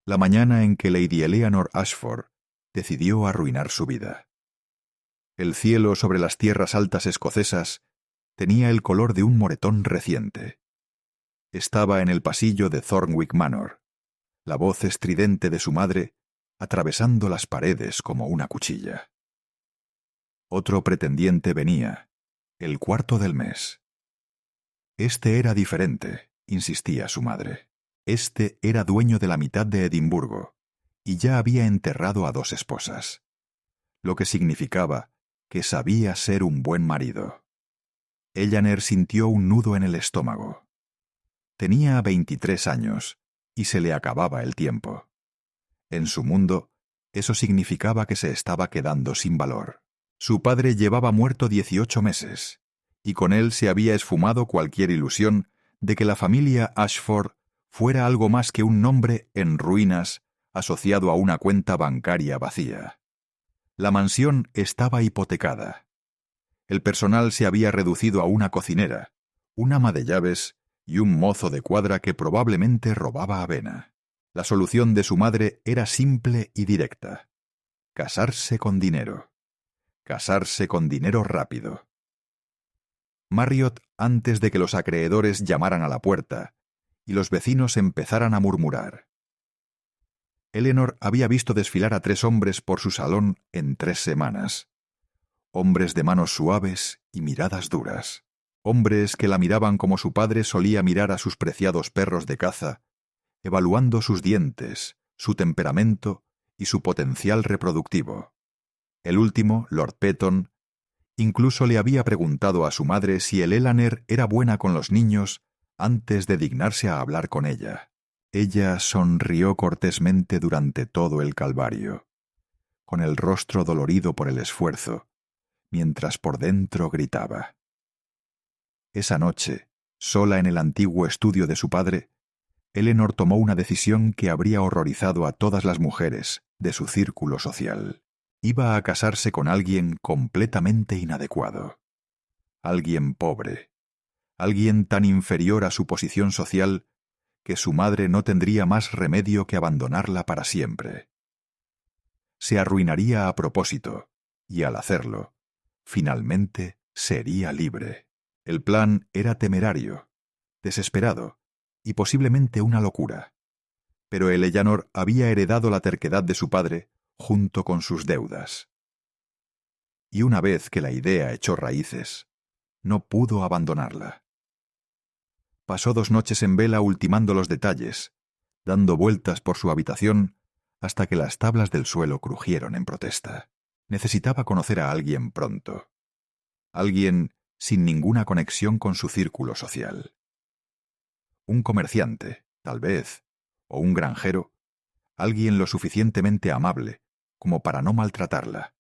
la mañana en que Lady Eleanor Ashford decidió arruinar su vida. El cielo sobre las tierras altas escocesas tenía el color de un moretón reciente. Estaba en el pasillo de Thornwick Manor, la voz estridente de su madre atravesando las paredes como una cuchilla. Otro pretendiente venía, el cuarto del mes. Este era diferente, insistía su madre. Este era dueño de la mitad de Edimburgo, y ya había enterrado a 2 esposas, lo que significaba que sabía ser un buen marido. Eleanor sintió un nudo en el estómago. Tenía 23 años, y se le acababa el tiempo. En su mundo, eso significaba que se estaba quedando sin valor. Su padre llevaba muerto 18 meses, y con él se había esfumado cualquier ilusión de que la familia Ashford fuera algo más que un nombre en ruinas asociado a una cuenta bancaria vacía. La mansión estaba hipotecada. El personal se había reducido a una cocinera, un ama de llaves y un mozo de cuadra que probablemente robaba avena. La solución de su madre era simple y directa: casarse con dinero. Casarse con dinero rápido. Marriott, antes de que los acreedores llamaran a la puerta y los vecinos empezaran a murmurar. Eleanor había visto desfilar a 3 hombres por su salón en 3 semanas. Hombres de manos suaves y miradas duras. Hombres que la miraban como su padre solía mirar a sus preciados perros de caza, evaluando sus dientes, su temperamento y su potencial reproductivo. El último, Lord Petton, incluso le había preguntado a su madre si el Eleanor era buena con los niños antes de dignarse a hablar con ella. Ella sonrió cortésmente durante todo el calvario, con el rostro dolorido por el esfuerzo, mientras por dentro gritaba. Esa noche, sola en el antiguo estudio de su padre, Eleanor tomó una decisión que habría horrorizado a todas las mujeres de su círculo social. Iba a casarse con alguien completamente inadecuado. Alguien pobre. Alguien tan inferior a su posición social que su madre no tendría más remedio que abandonarla para siempre. Se arruinaría a propósito, y al hacerlo, finalmente sería libre. El plan era temerario, desesperado, y posiblemente una locura. Pero Eleanor había heredado la terquedad de su padre junto con sus deudas. Y una vez que la idea echó raíces, no pudo abandonarla. Pasó 2 noches en vela ultimando los detalles, dando vueltas por su habitación hasta que las tablas del suelo crujieron en protesta. Necesitaba conocer a alguien pronto. Alguien sin ninguna conexión con su círculo social. Un comerciante, tal vez, o un granjero, alguien lo suficientemente amable como para no maltratarla,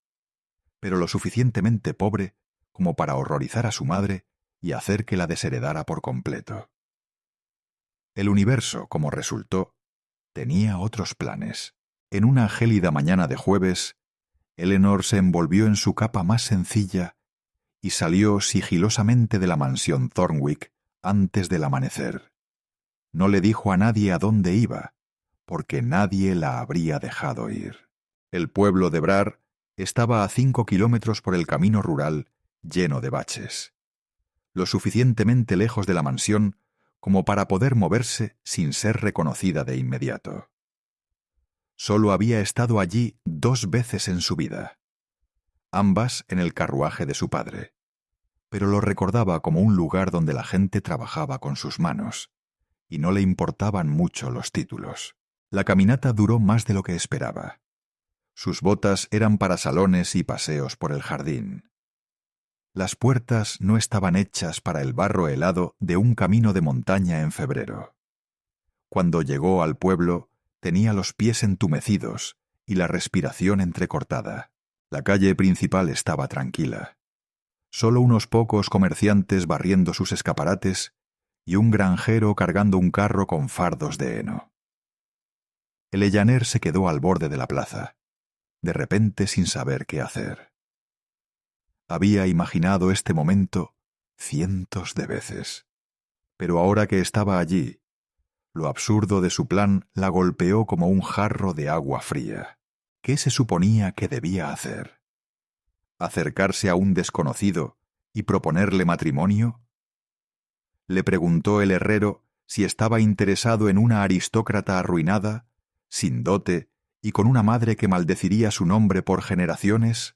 pero lo suficientemente pobre como para horrorizar a su madre y hacer que la desheredara por completo. El universo, como resultó, tenía otros planes. En una gélida mañana de jueves, Eleanor se envolvió en su capa más sencilla y salió sigilosamente de la mansión Thornwick antes del amanecer. No le dijo a nadie a dónde iba, porque nadie la habría dejado ir. El pueblo de Brar estaba a 5 kilómetros por el camino rural lleno de baches, lo suficientemente lejos de la mansión como para poder moverse sin ser reconocida de inmediato. Solo había estado allí 2 veces en su vida, ambas en el carruaje de su padre, pero lo recordaba como un lugar donde la gente trabajaba con sus manos, y no le importaban mucho los títulos. La caminata duró más de lo que esperaba. Sus botas eran para salones y paseos por el jardín. Las puertas no estaban hechas para el barro helado de un camino de montaña en febrero. Cuando llegó al pueblo, tenía los pies entumecidos y la respiración entrecortada. La calle principal estaba tranquila. Solo unos pocos comerciantes barriendo sus escaparates y un granjero cargando un carro con fardos de heno. Eleanor se quedó al borde de la plaza, de repente sin saber qué hacer. Había imaginado este momento cientos de veces, pero ahora que estaba allí, Lo absurdo de su plan la golpeó como un jarro de agua fría. ¿Qué se suponía que debía hacer? ¿Acercarse a un desconocido y proponerle matrimonio? Le preguntó el herrero si estaba interesado en una aristócrata arruinada, sin dote y con una madre que maldeciría su nombre por generaciones.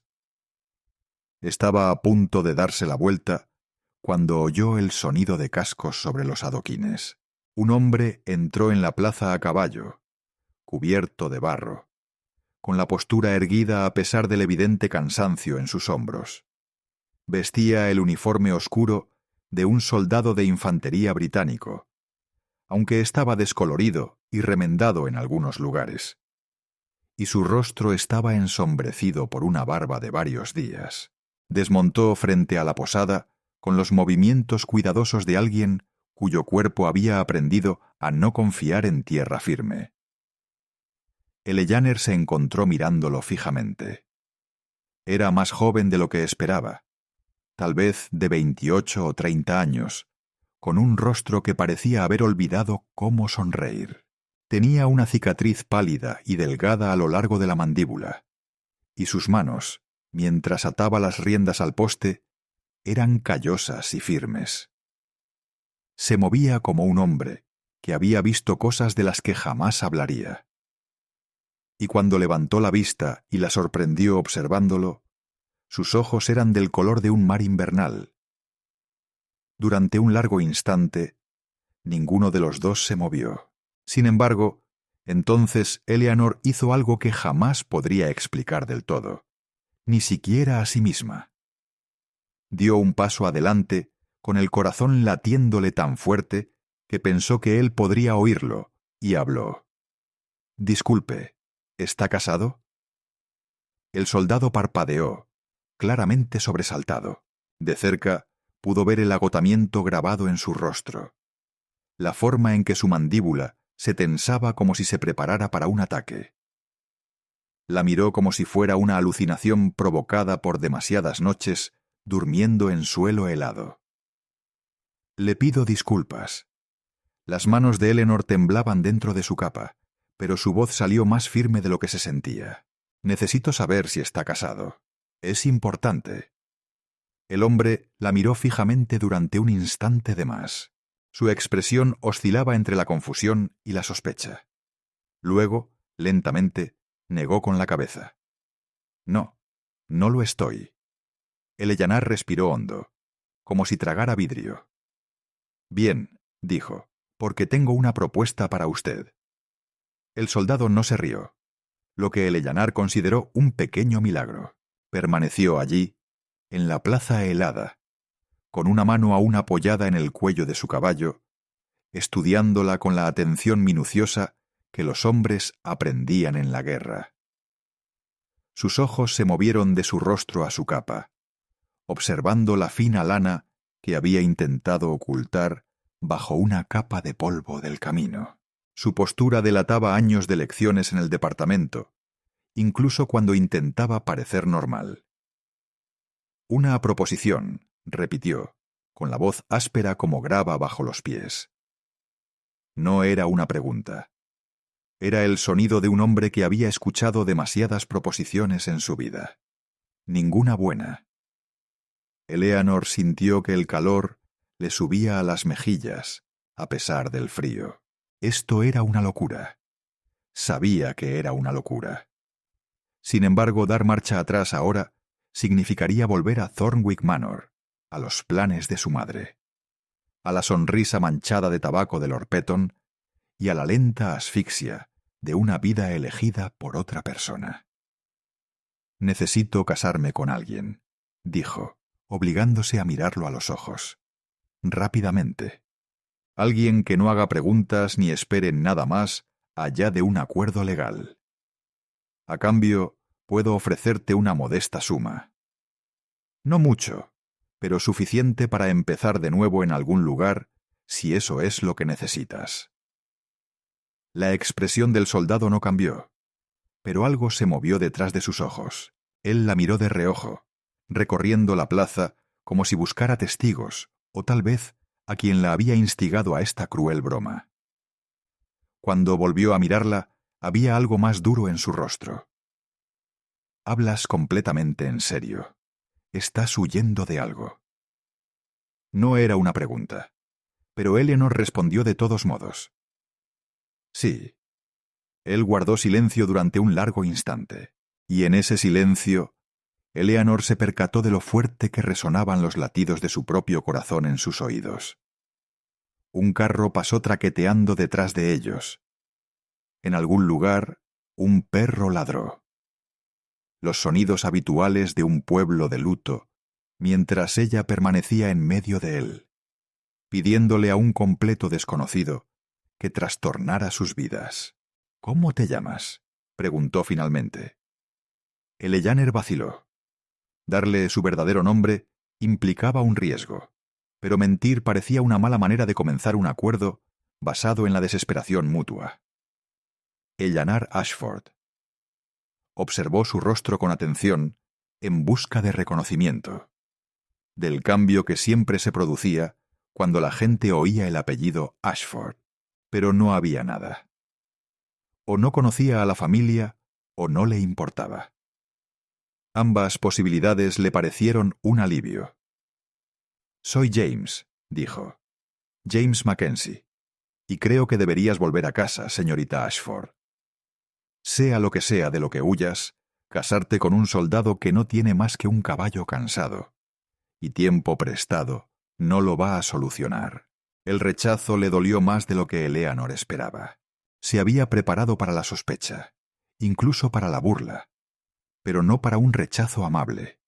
Estaba a punto de darse la vuelta cuando oyó el sonido de cascos sobre los adoquines. Un hombre entró en la plaza a caballo, cubierto de barro, con la postura erguida a pesar del evidente cansancio en sus hombros. Vestía el uniforme oscuro de un soldado de infantería británico, aunque estaba descolorido y remendado en algunos lugares, y su rostro estaba ensombrecido por una barba de varios días. Desmontó frente a la posada con los movimientos cuidadosos de alguien cuyo cuerpo había aprendido a no confiar en tierra firme. Eleanor se encontró mirándolo fijamente. Era más joven de lo que esperaba, tal vez de 28 o 30 años, con un rostro que parecía haber olvidado cómo sonreír. Tenía una cicatriz pálida y delgada a lo largo de la mandíbula, y sus manos, mientras ataba las riendas al poste, eran callosas y firmes. Se movía como un hombre que había visto cosas de las que jamás hablaría. Y cuando levantó la vista y la sorprendió observándolo, sus ojos eran del color de un mar invernal. Durante un largo instante, ninguno de los dos se movió. Sin embargo, entonces Eleanor hizo algo que jamás podría explicar del todo, ni siquiera a sí misma. Dio un paso adelante, con el corazón latiéndole tan fuerte que pensó que él podría oírlo, y habló. «Disculpe, ¿está casado?» El soldado parpadeó, claramente sobresaltado. De cerca pudo ver el agotamiento grabado en su rostro, la forma en que su mandíbula se tensaba como si se preparara para un ataque. La miró como si fuera una alucinación provocada por demasiadas noches durmiendo en suelo helado. «Le pido disculpas». Las manos de Eleanor temblaban dentro de su capa, pero su voz salió más firme de lo que se sentía. «Necesito saber si está casado. Es importante». El hombre la miró fijamente durante un instante de más. Su expresión oscilaba entre la confusión y la sospecha. Luego, lentamente, negó con la cabeza. «No, no lo estoy». Eleanor respiró hondo, como si tragara vidrio. «Bien», dijo, «porque tengo una propuesta para usted». El soldado no se rió, lo que Eleanor consideró un pequeño milagro. Permaneció allí, en la plaza helada, con una mano aún apoyada en el cuello de su caballo, estudiándola con la atención minuciosa que los hombres aprendían en la guerra. Sus ojos se movieron de su rostro a su capa, observando la fina lana que había intentado ocultar bajo una capa de polvo del camino. Su postura delataba años de lecciones en el departamento, incluso cuando intentaba parecer normal. «Una proposición», repitió, con la voz áspera como grava bajo los pies. No era una pregunta. Era el sonido de un hombre que había escuchado demasiadas proposiciones en su vida. Ninguna buena. Eleanor sintió que el calor le subía a las mejillas, a pesar del frío. Esto era una locura. Sabía que era una locura. Sin embargo, dar marcha atrás ahora significaría volver a Thornwick Manor, a los planes de su madre, a la sonrisa manchada de tabaco de Lord Petton y a la lenta asfixia de una vida elegida por otra persona. «Necesito casarme con alguien», dijo, obligándose a mirarlo a los ojos. Rápidamente. «Alguien que no haga preguntas ni espere nada más allá de un acuerdo legal. A cambio, puedo ofrecerte una modesta suma. No mucho, pero suficiente para empezar de nuevo en algún lugar, si eso es lo que necesitas». La expresión del soldado no cambió, pero algo se movió detrás de sus ojos. Él la miró de reojo, recorriendo la plaza como si buscara testigos, o tal vez a quien la había instigado a esta cruel broma. Cuando volvió a mirarla, había algo más duro en su rostro. «Hablas completamente en serio. Estás huyendo de algo». No era una pregunta, pero Eleanor respondió de todos modos. «Sí». Él guardó silencio durante un largo instante, y en ese silencio, Eleanor se percató de lo fuerte que resonaban los latidos de su propio corazón en sus oídos. Un carro pasó traqueteando detrás de ellos. En algún lugar, un perro ladró. Los sonidos habituales de un pueblo de luto, mientras ella permanecía en medio de él, pidiéndole a un completo desconocido que trastornara sus vidas. «¿Cómo te llamas?», preguntó finalmente. Eleanor vaciló. Darle su verdadero nombre implicaba un riesgo, pero mentir parecía una mala manera de comenzar un acuerdo basado en la desesperación mutua. Eleanor Ashford. Observó su rostro con atención en busca de reconocimiento, del cambio que siempre se producía cuando la gente oía el apellido Ashford, pero no había nada. O no conocía a la familia o no le importaba. Ambas posibilidades le parecieron un alivio. «Soy James», dijo. «James Mackenzie. Y creo que deberías volver a casa, señorita Ashford. Sea lo que sea de lo que huyas, casarte con un soldado que no tiene más que un caballo cansado y tiempo prestado no lo va a solucionar». El rechazo le dolió más de lo que Eleanor esperaba. Se había preparado para la sospecha, incluso para la burla, pero no para un rechazo amable,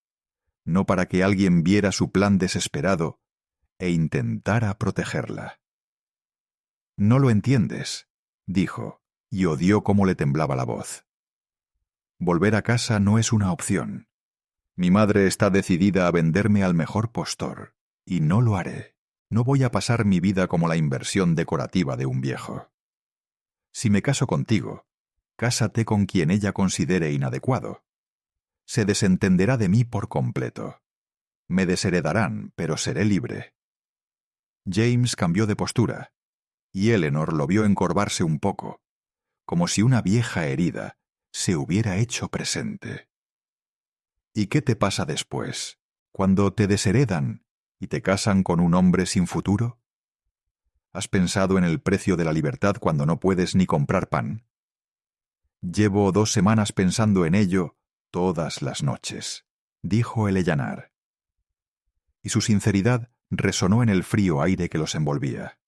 no para que alguien viera su plan desesperado e intentara protegerla. «No lo entiendes», dijo, y odió cómo le temblaba la voz. «Volver a casa no es una opción. Mi madre está decidida a venderme al mejor postor, y no lo haré. No voy a pasar mi vida como la inversión decorativa de un viejo. Si me caso contigo, cásate con quien ella considere inadecuado. Se desentenderá de mí por completo. Me desheredarán, pero seré libre». James cambió de postura, y Eleanor lo vio encorvarse un poco, como si una vieja herida se hubiera hecho presente. «¿Y qué te pasa después, cuando te desheredan y te casan con un hombre sin futuro? ¿Has pensado en el precio de la libertad cuando no puedes ni comprar pan? Llevo 2 semanas pensando en ello todas las noches», dijo Eleanor. Y su sinceridad resonó en el frío aire que los envolvía.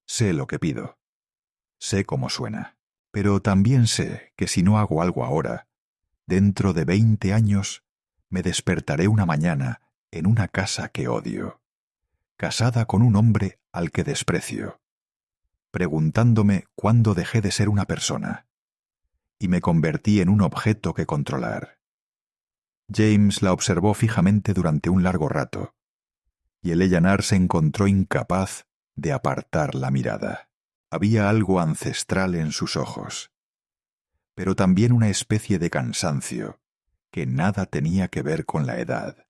«Sé lo que pido. Sé cómo suena. Pero también sé que si no hago algo ahora, dentro de 20 años, me despertaré una mañana en una casa que odio, casada con un hombre al que desprecio, preguntándome cuándo dejé de ser una persona, y me convertí en un objeto que controlar». James la observó fijamente durante un largo rato, y Eleanor se encontró incapaz de apartar la mirada. Había algo ancestral en sus ojos, pero también una especie de cansancio que nada tenía que ver con la edad.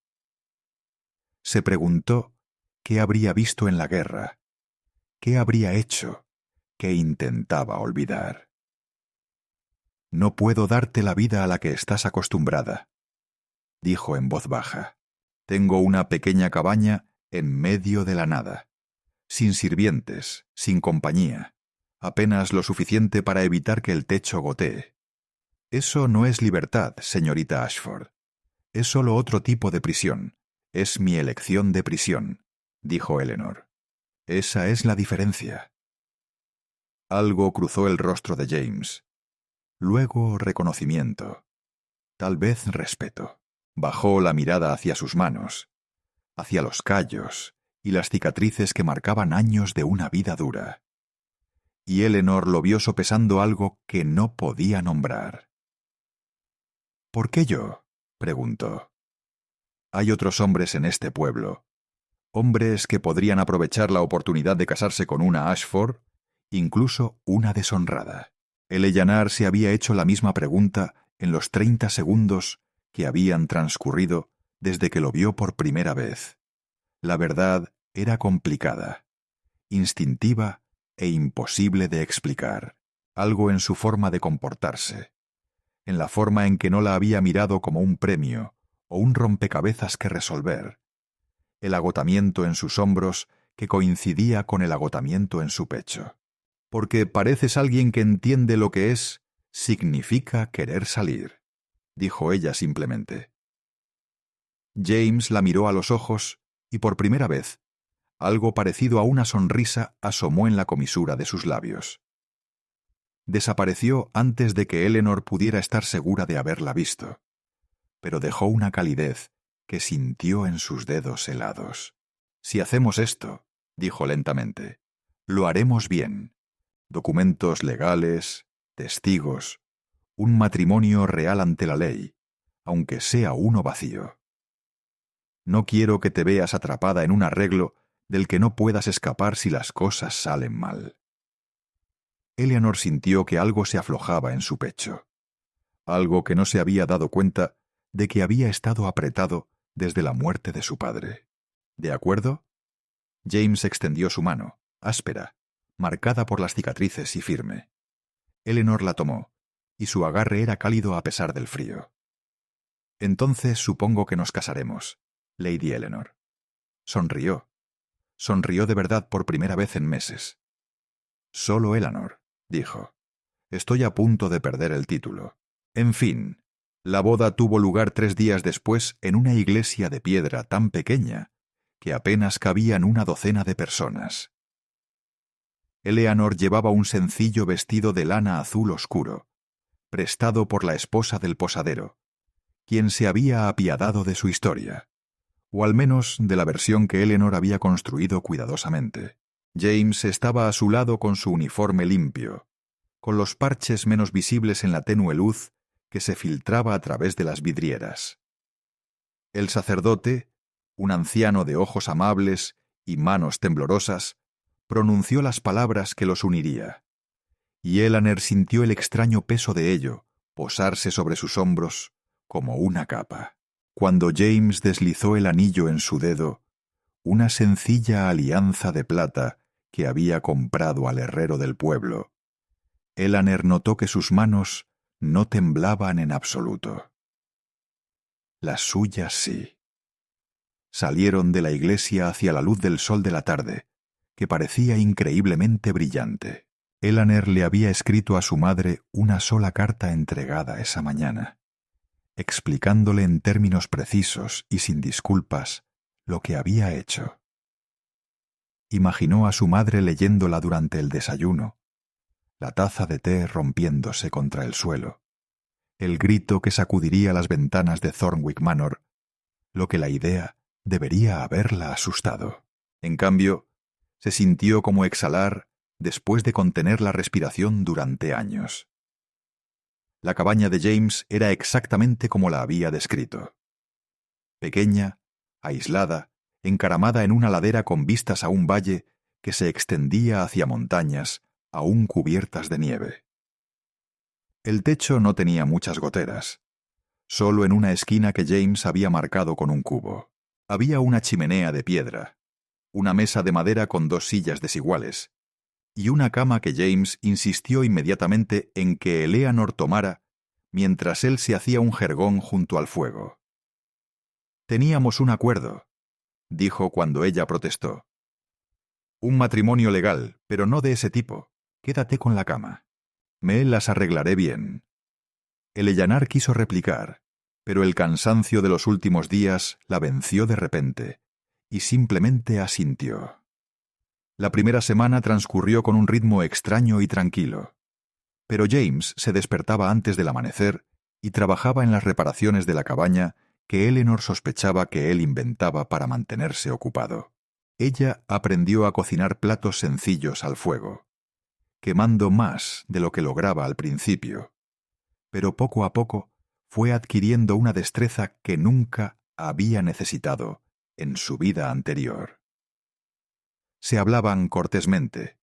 Se preguntó qué habría visto en la guerra, qué habría hecho, qué intentaba olvidar. «No puedo darte la vida a la que estás acostumbrada», dijo en voz baja. «Tengo una pequeña cabaña en medio de la nada, sin sirvientes, sin compañía, apenas lo suficiente para evitar que el techo gotee. Eso no es libertad, señorita Ashford. Es solo otro tipo de prisión. Es mi elección de prisión», dijo Eleanor. «Esa es la diferencia». Algo cruzó el rostro de James. Luego reconocimiento. Tal vez respeto. Bajó la mirada hacia sus manos, hacia los callos y las cicatrices que marcaban años de una vida dura. Y Eleanor lo vio sopesando algo que no podía nombrar. «¿Por qué yo?», preguntó. «Hay otros hombres en este pueblo, hombres que podrían aprovechar la oportunidad de casarse con una Ashford, incluso una deshonrada». Eleanor se había hecho la misma pregunta en los 30 segundos que habían transcurrido desde que lo vio por primera vez. La verdad era complicada, instintiva e imposible de explicar, algo en su forma de comportarse, en la forma en que no la había mirado como un premio o un rompecabezas que resolver, el agotamiento en sus hombros que coincidía con el agotamiento en su pecho. Porque pareces alguien que entiende lo que es, significa querer salir, dijo ella simplemente. James la miró a los ojos y por primera vez, algo parecido a una sonrisa asomó en la comisura de sus labios. Desapareció antes de que Eleanor pudiera estar segura de haberla visto, pero dejó una calidez que sintió en sus dedos helados. Si hacemos esto, dijo lentamente, lo haremos bien. Documentos legales, testigos, un matrimonio real ante la ley, aunque sea uno vacío. No quiero que te veas atrapada en un arreglo del que no puedas escapar si las cosas salen mal. Eleanor sintió que algo se aflojaba en su pecho, algo que no se había dado cuenta de que había estado apretado desde la muerte de su padre. ¿De acuerdo? James extendió su mano, áspera, marcada por las cicatrices y firme. Eleanor la tomó, y su agarre era cálido a pesar del frío. Entonces supongo que nos casaremos, Lady Eleanor. Sonrió. Sonrió de verdad por primera vez en meses. Solo Eleanor, dijo. Estoy a punto de perder el título. En fin, la boda tuvo lugar 3 días después en una iglesia de piedra tan pequeña que apenas cabían una docena de personas. Eleanor llevaba un sencillo vestido de lana azul oscuro, prestado por la esposa del posadero, quien se había apiadado de su historia, o al menos de la versión que Eleanor había construido cuidadosamente. James estaba a su lado con su uniforme limpio, con los parches menos visibles en la tenue luz que se filtraba a través de las vidrieras. El sacerdote, un anciano de ojos amables y manos temblorosas, pronunció las palabras que los uniría, y Eleanor sintió el extraño peso de ello posarse sobre sus hombros como una capa. Cuando James deslizó el anillo en su dedo, una sencilla alianza de plata que había comprado al herrero del pueblo, Eleanor notó que sus manos no temblaban en absoluto. Las suyas sí. Salieron de la iglesia hacia la luz del sol de la tarde, que parecía increíblemente brillante. Eleanor le había escrito a su madre una sola carta entregada esa mañana, explicándole en términos precisos y sin disculpas lo que había hecho. Imaginó a su madre leyéndola durante el desayuno, la taza de té rompiéndose contra el suelo, el grito que sacudiría las ventanas de Thornwick Manor, lo que la idea debería haberla asustado. En cambio, se sintió como exhalar después de contener la respiración durante años. La cabaña de James era exactamente como la había descrito. Pequeña, aislada, encaramada en una ladera con vistas a un valle que se extendía hacia montañas aún cubiertas de nieve. El techo no tenía muchas goteras, solo en una esquina que James había marcado con un cubo. Había una chimenea de piedra, una mesa de madera con 2 sillas desiguales, y una cama que James insistió inmediatamente en que Eleanor tomara mientras él se hacía un jergón junto al fuego. Teníamos un acuerdo, dijo cuando ella protestó. Un matrimonio legal, pero no de ese tipo. Quédate con la cama. Me las arreglaré bien. Eleanor quiso replicar, pero el cansancio de los últimos días la venció de repente, y simplemente asintió. La primera semana transcurrió con un ritmo extraño y tranquilo, pero James se despertaba antes del amanecer y trabajaba en las reparaciones de la cabaña que Eleanor sospechaba que él inventaba para mantenerse ocupado. Ella aprendió a cocinar platos sencillos al fuego, quemando más de lo que lograba al principio, pero poco a poco fue adquiriendo una destreza que nunca había necesitado en su vida anterior. Se hablaban cortésmente,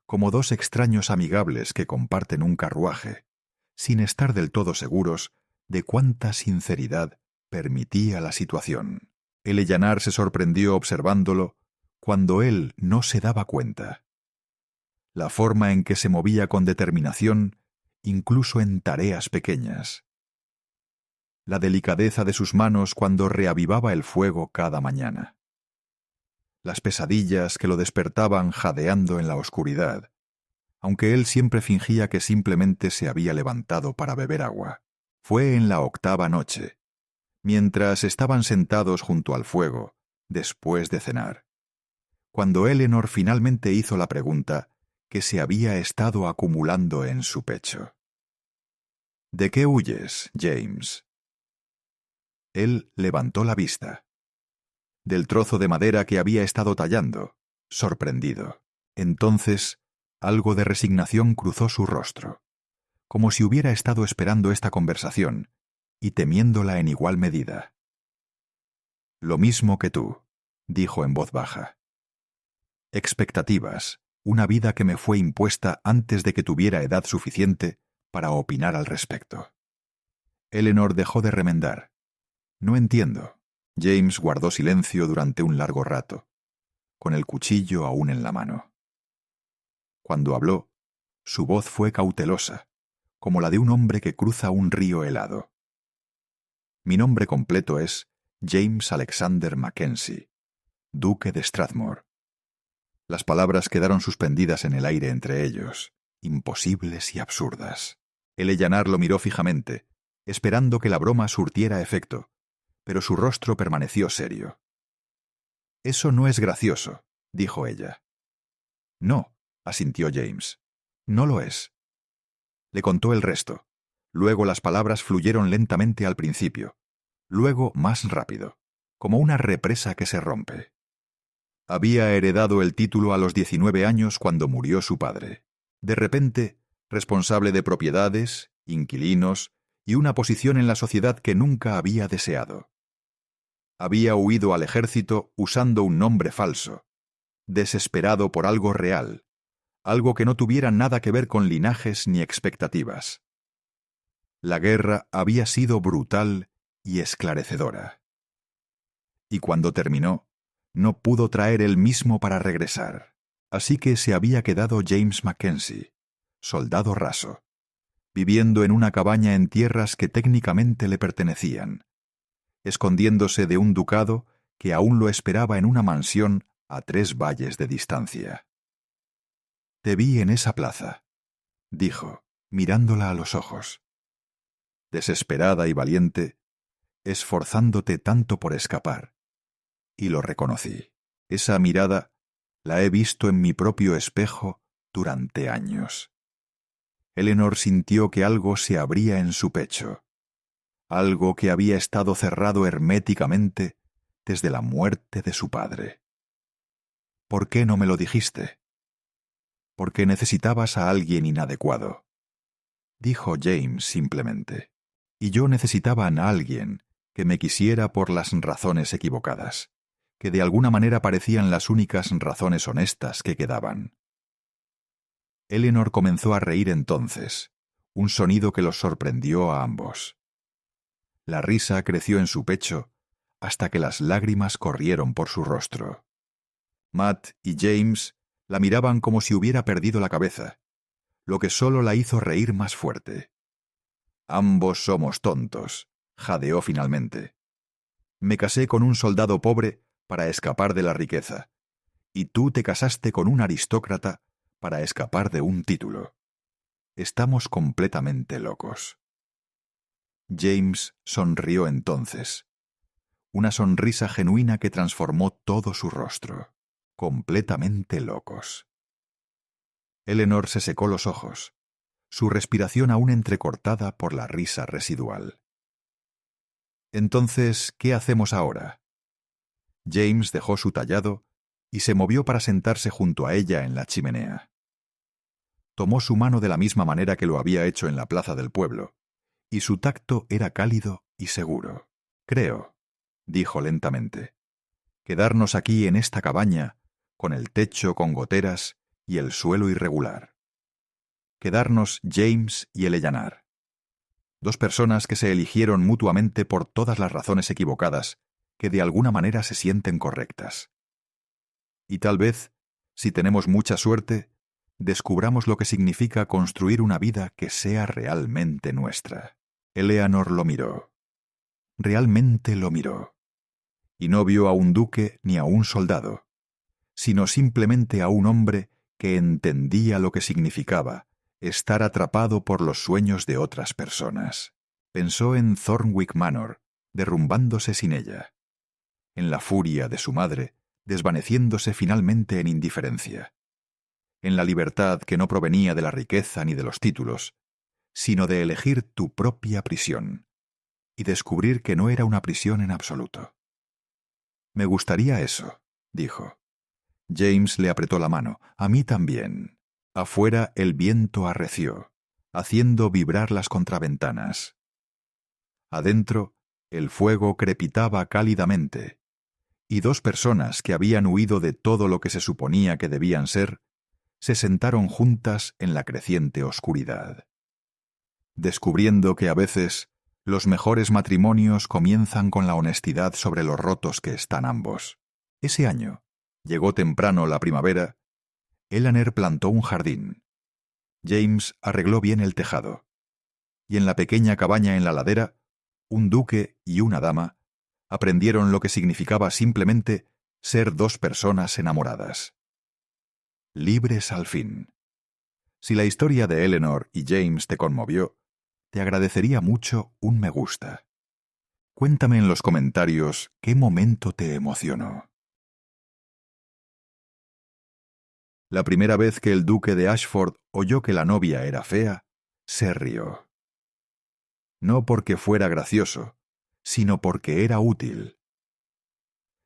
como 2 extraños amigables que comparten un carruaje, sin estar del todo seguros de cuánta sinceridad permitía la situación. Eleanor se sorprendió observándolo cuando él no se daba cuenta. la forma en que se movía con determinación, incluso en tareas pequeñas. La delicadeza de sus manos cuando reavivaba el fuego cada mañana. Las pesadillas que lo despertaban jadeando en la oscuridad, aunque él siempre fingía que simplemente se había levantado para beber agua. Fue en la 8ª noche, mientras estaban sentados junto al fuego, después de cenar, cuando Eleanor finalmente hizo la pregunta que se había estado acumulando en su pecho. ¿De qué huyes, James? Él levantó la vista. Del trozo de madera que había estado tallando, sorprendido. Entonces, algo de resignación cruzó su rostro, como si hubiera estado esperando esta conversación y temiéndola en igual medida. Lo mismo que tú, dijo en voz baja. Expectativas, una vida que me fue impuesta antes de que tuviera edad suficiente para opinar al respecto. Eleanor dejó de remendar. No entiendo. James guardó silencio durante un largo rato, con el cuchillo aún en la mano. Cuando habló, su voz fue cautelosa, como la de un hombre que cruza un río helado. Mi nombre completo es James Alexander Mackenzie, duque de Strathmore. Las palabras quedaron suspendidas en el aire entre ellos, imposibles y absurdas. Eleanor lo miró fijamente, esperando que la broma surtiera efecto, pero su rostro permaneció serio. «Eso no es gracioso», dijo ella. «No», asintió James. «No lo es». Le contó el resto. Luego las palabras fluyeron lentamente al principio, luego más rápido, como una represa que se rompe. Había heredado el título a los 19 años cuando murió su padre. De repente, responsable de propiedades, inquilinos y una posición en la sociedad que nunca había deseado. Había huido al ejército usando un nombre falso, desesperado por algo real, algo que no tuviera nada que ver con linajes ni expectativas. La guerra había sido brutal y esclarecedora. Y cuando terminó, no pudo traer él mismo para regresar. Así que se había quedado James Mackenzie, soldado raso, viviendo en una cabaña en tierras que técnicamente le pertenecían, escondiéndose de un ducado que aún lo esperaba en una mansión a 3 valles de distancia. «Te vi en esa plaza», dijo, mirándola a los ojos. Desesperada y valiente, esforzándote tanto por escapar. Y lo reconocí. Esa mirada la he visto en mi propio espejo durante años. Eleanor sintió que algo se abría en su pecho, algo que había estado cerrado herméticamente desde la muerte de su padre. «¿Por qué no me lo dijiste?» «Porque necesitabas a alguien inadecuado», dijo James simplemente. «Y yo necesitaba a alguien que me quisiera por las razones equivocadas, que de alguna manera parecían las únicas razones honestas que quedaban». Eleanor comenzó a reír entonces, un sonido que los sorprendió a ambos. La risa creció en su pecho hasta que las lágrimas corrieron por su rostro. Matt y James la miraban como si hubiera perdido la cabeza, lo que solo la hizo reír más fuerte. «Ambos somos tontos», jadeó finalmente. «Me casé con un soldado pobre para escapar de la riqueza, y tú te casaste con un aristócrata para escapar de un título. Estamos completamente locos». James sonrió entonces, una sonrisa genuina que transformó todo su rostro. «Completamente locos». Eleanor se secó los ojos, su respiración aún entrecortada por la risa residual. «Entonces, ¿qué hacemos ahora?» James dejó su tallado y se movió para sentarse junto a ella en la chimenea. Tomó su mano de la misma manera que lo había hecho en la plaza del pueblo, y su tacto era cálido y seguro. «Creo», dijo lentamente, «quedarnos aquí en esta cabaña, con el techo con goteras y el suelo irregular. Quedarnos James y Eleanor. 2 personas que se eligieron mutuamente por todas las razones equivocadas que de alguna manera se sienten correctas. Y tal vez, si tenemos mucha suerte, descubramos lo que significa construir una vida que sea realmente nuestra. Eleanor lo miró. Realmente lo miró. Y no vio a un duque ni a un soldado, sino simplemente a un hombre que entendía lo que significaba estar atrapado por los sueños de otras personas. Pensó en Thornwick Manor, derrumbándose sin ella, en la furia de su madre, desvaneciéndose finalmente en indiferencia, en la libertad que no provenía de la riqueza ni de los títulos, sino de elegir tu propia prisión, y descubrir que no era una prisión en absoluto. «Me gustaría eso», dijo. James le apretó la mano. «A mí también». Afuera el viento arreció, haciendo vibrar las contraventanas. Adentro, el fuego crepitaba cálidamente, y dos personas que habían huido de todo lo que se suponía que debían ser, se sentaron juntas en la creciente oscuridad, descubriendo que a veces los mejores matrimonios comienzan con la honestidad sobre los rotos que están ambos. Ese año, llegó temprano la primavera, Eleanor plantó un jardín. James arregló bien el tejado, y en la pequeña cabaña en la ladera, un duque y una dama aprendieron lo que significaba simplemente ser dos personas enamoradas. Libres al fin. Si la historia de Eleanor y James te conmovió, te agradecería mucho un me gusta. Cuéntame en los comentarios qué momento te emocionó. La primera vez que el duque de Ashford oyó que la novia era fea, se rió. No porque fuera gracioso, sino porque era útil.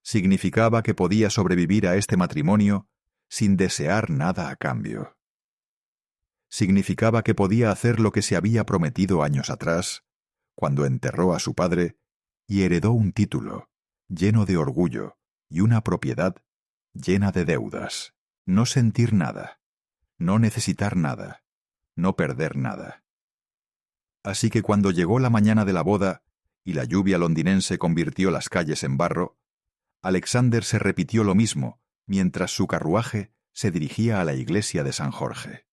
Significaba que podía sobrevivir a este matrimonio sin desear nada a cambio. Significaba que podía hacer lo que se había prometido años atrás, cuando enterró a su padre y heredó un título lleno de orgullo y una propiedad llena de deudas. No sentir nada, no necesitar nada, no perder nada. Así que cuando llegó la mañana de la boda y la lluvia londinense convirtió las calles en barro, Alexander se repitió lo mismo mientras su carruaje se dirigía a la iglesia de San Jorge.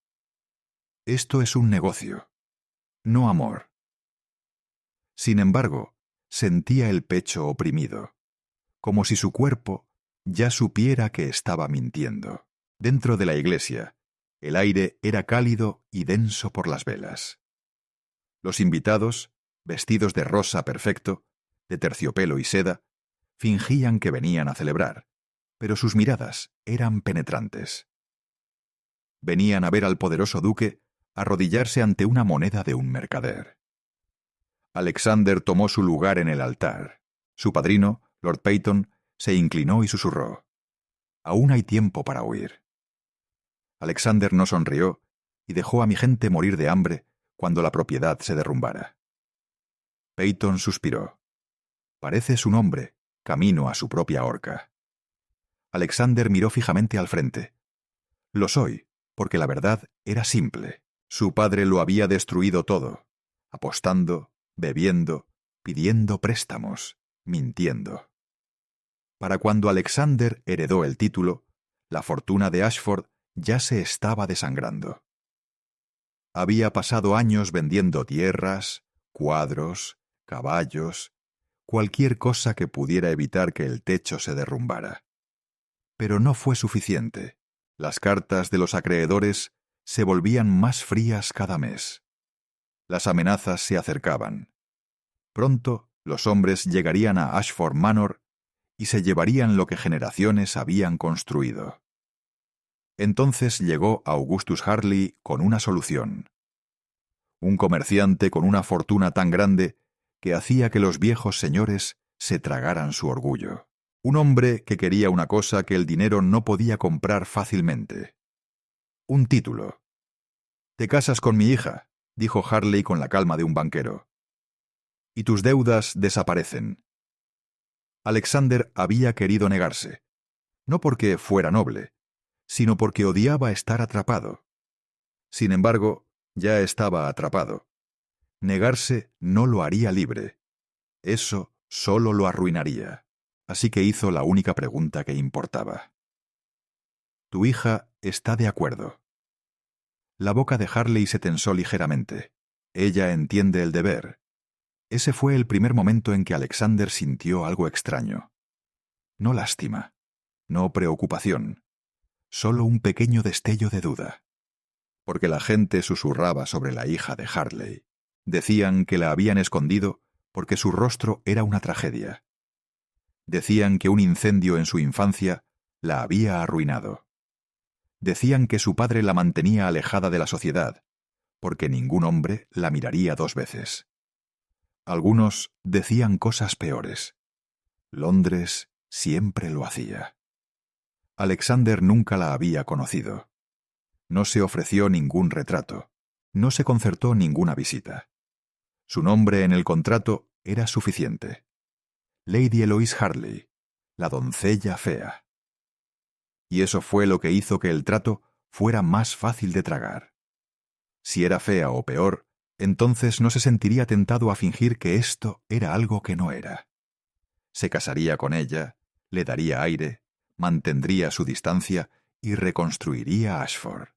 Esto es un negocio, no amor. Sin embargo, sentía el pecho oprimido, como si su cuerpo ya supiera que estaba mintiendo. Dentro de la iglesia, el aire era cálido y denso por las velas. Los invitados, vestidos de rosa perfecto, de terciopelo y seda, fingían que venían a celebrar, pero sus miradas eran penetrantes. Venían a ver al poderoso duque arrodillarse ante una moneda de un mercader. Alexander tomó su lugar en el altar. Su padrino, Lord Peyton, se inclinó y susurró: «Aún hay tiempo para huir». Alexander no sonrió y dejó a mi gente morir de hambre cuando la propiedad se derrumbara. Peyton suspiró. «Pareces un hombre, camino a su propia horca». Alexander miró fijamente al frente. «Lo soy, porque la verdad era simple. Su padre lo había destruido todo, apostando, bebiendo, pidiendo préstamos, mintiendo». Para cuando Alexander heredó el título, la fortuna de Ashford ya se estaba desangrando. Había pasado años vendiendo tierras, cuadros, caballos, cualquier cosa que pudiera evitar que el techo se derrumbara. Pero no fue suficiente. Las cartas de los acreedores se volvían más frías cada mes. Las amenazas se acercaban. Pronto los hombres llegarían a Ashford Manor y se llevarían lo que generaciones habían construido. Entonces llegó Augustus Harley con una solución. Un comerciante con una fortuna tan grande que hacía que los viejos señores se tragaran su orgullo. Un hombre que quería una cosa que el dinero no podía comprar fácilmente. Un título. «Te casas con mi hija», dijo Harley con la calma de un banquero, «y tus deudas desaparecen». Alexander había querido negarse, no porque fuera noble, sino porque odiaba estar atrapado. Sin embargo, ya estaba atrapado. Negarse no lo haría libre. Eso solo lo arruinaría. Así que hizo la única pregunta que importaba. «Tu hija está de acuerdo». La boca de Harley se tensó ligeramente. Ella entiende el deber. Ese fue el primer momento en que Alexander sintió algo extraño. No lástima, no preocupación, solo un pequeño destello de duda. Porque la gente susurraba sobre la hija de Harley. Decían que la habían escondido porque su rostro era una tragedia. Decían que un incendio en su infancia la había arruinado. Decían que su padre la mantenía alejada de la sociedad, porque ningún hombre la miraría 2 veces. Algunos decían cosas peores. Londres siempre lo hacía. Alexander nunca la había conocido. No se ofreció ningún retrato. No se concertó ninguna visita. Su nombre en el contrato era suficiente. Lady Eloise Harley, la doncella fea. Y eso fue lo que hizo que el trato fuera más fácil de tragar. Si era fea o peor, entonces no se sentiría tentado a fingir que esto era algo que no era. Se casaría con ella, le daría aire, mantendría su distancia y reconstruiría Ashford.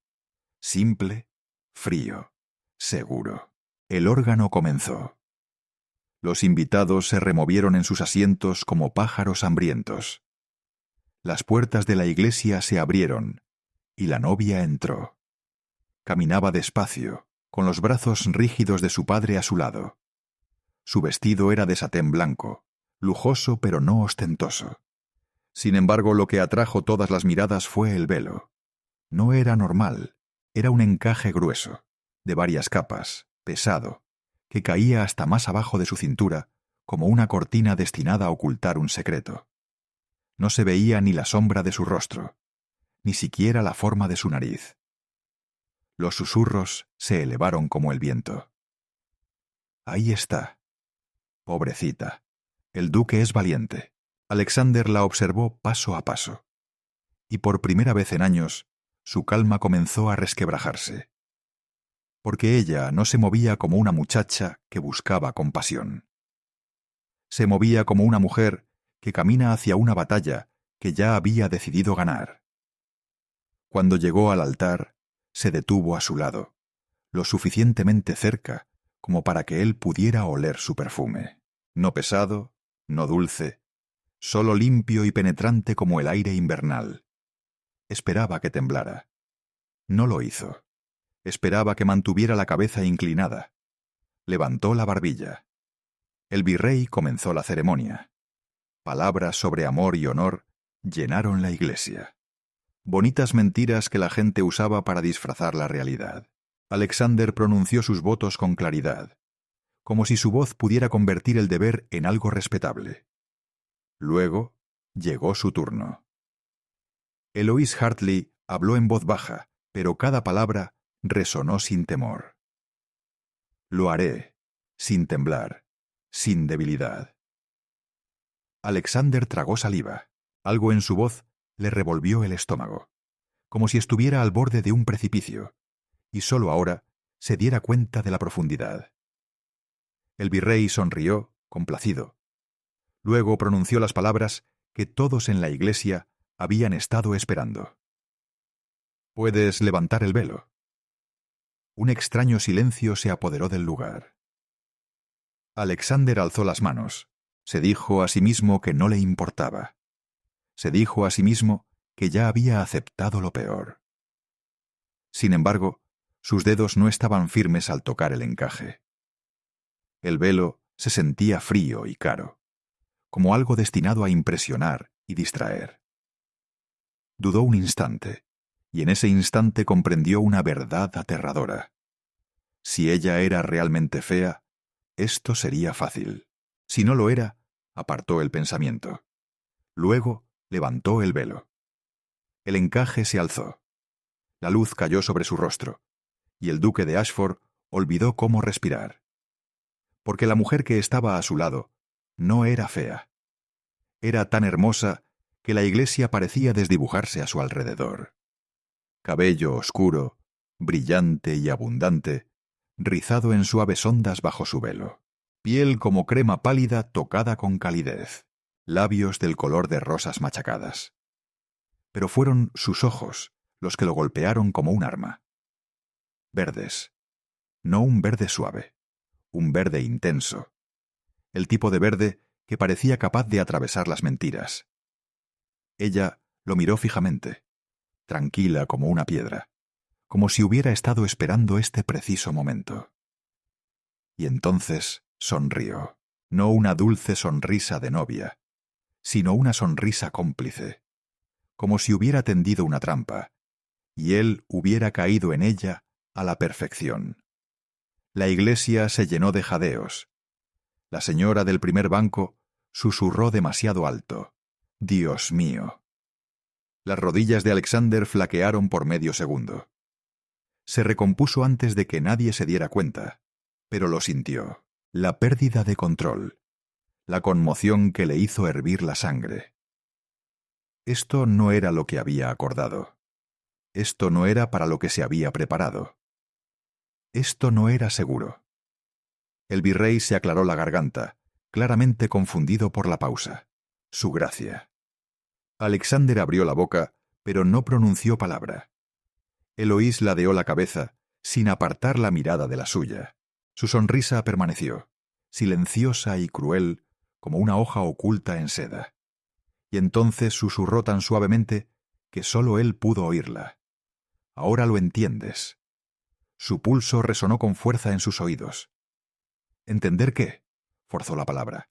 Simple, frío, seguro. El órgano comenzó. Los invitados se removieron en sus asientos como pájaros hambrientos. Las puertas de la iglesia se abrieron y la novia entró. Caminaba despacio, con los brazos rígidos de su padre a su lado. Su vestido era de satén blanco, lujoso pero no ostentoso. Sin embargo, lo que atrajo todas las miradas fue el velo. No era normal, era un encaje grueso, de varias capas, pesado, que caía hasta más abajo de su cintura, como una cortina destinada a ocultar un secreto. No se veía ni la sombra de su rostro, ni siquiera la forma de su nariz. Los susurros se elevaron como el viento. Ahí está. Pobrecita. El duque es valiente. Alexander la observó paso a paso. Y por primera vez en años, su calma comenzó a resquebrajarse. Porque ella no se movía como una muchacha que buscaba compasión. Se movía como una mujer que camina hacia una batalla que ya había decidido ganar. Cuando llegó al altar, se detuvo a su lado, lo suficientemente cerca como para que él pudiera oler su perfume. No pesado, no dulce, solo limpio y penetrante como el aire invernal. Esperaba que temblara. No lo hizo. Esperaba que mantuviera la cabeza inclinada. Levantó la barbilla. El virrey comenzó la ceremonia. Palabras sobre amor y honor llenaron la iglesia. Bonitas mentiras que la gente usaba para disfrazar la realidad. Alexander pronunció sus votos con claridad, como si su voz pudiera convertir el deber en algo respetable. Luego llegó su turno. Eloise Hartley habló en voz baja, pero cada palabra resonó sin temor. Lo haré, sin temblar, sin debilidad. Alexander tragó saliva. Algo en su voz le revolvió el estómago, como si estuviera al borde de un precipicio, y solo ahora se diera cuenta de la profundidad. El virrey sonrió, complacido. Luego pronunció las palabras que todos en la iglesia habían estado esperando. «Puedes levantar el velo». Un extraño silencio se apoderó del lugar. Alexander alzó las manos. Se dijo a sí mismo que no le importaba. Se dijo a sí mismo que ya había aceptado lo peor. Sin embargo, sus dedos no estaban firmes al tocar el encaje. El velo se sentía frío y caro, como algo destinado a impresionar y distraer. Dudó un instante, y en ese instante comprendió una verdad aterradora. Si ella era realmente fea, esto sería fácil. Si no lo era, apartó el pensamiento. Luego levantó el velo. El encaje se alzó. La luz cayó sobre su rostro, y el duque de Ashford olvidó cómo respirar. Porque la mujer que estaba a su lado no era fea. Era tan hermosa que la iglesia parecía desdibujarse a su alrededor. Cabello oscuro, brillante y abundante, rizado en suaves ondas bajo su velo. Piel como crema pálida tocada con calidez. Labios del color de rosas machacadas. Pero fueron sus ojos los que lo golpearon como un arma. verdes. No un verde suave, un verde intenso. El tipo de verde que parecía capaz de atravesar las mentiras. Ella lo miró fijamente, tranquila como una piedra, como si hubiera estado esperando este preciso momento. Y entonces sonrió, no una dulce sonrisa de novia, sino una sonrisa cómplice, como si hubiera tendido una trampa, y él hubiera caído en ella a la perfección. La iglesia se llenó de jadeos. La señora del primer banco susurró demasiado alto: «Dios mío». Las rodillas de Alexander flaquearon por medio segundo. Se recompuso antes de que nadie se diera cuenta, pero lo sintió. La pérdida de control, la conmoción que le hizo hervir la sangre. Esto no era lo que había acordado. Esto no era para lo que se había preparado. Esto no era seguro. El virrey se aclaró la garganta, claramente confundido por la pausa. Su gracia. Alexander abrió la boca, pero no pronunció palabra. Eloís ladeó la cabeza, sin apartar la mirada de la suya. Su sonrisa permaneció, silenciosa y cruel, como una hoja oculta en seda. Y entonces susurró tan suavemente que sólo él pudo oírla. «Ahora lo entiendes». Su pulso resonó con fuerza en sus oídos. «¿Entender qué?», forzó la palabra.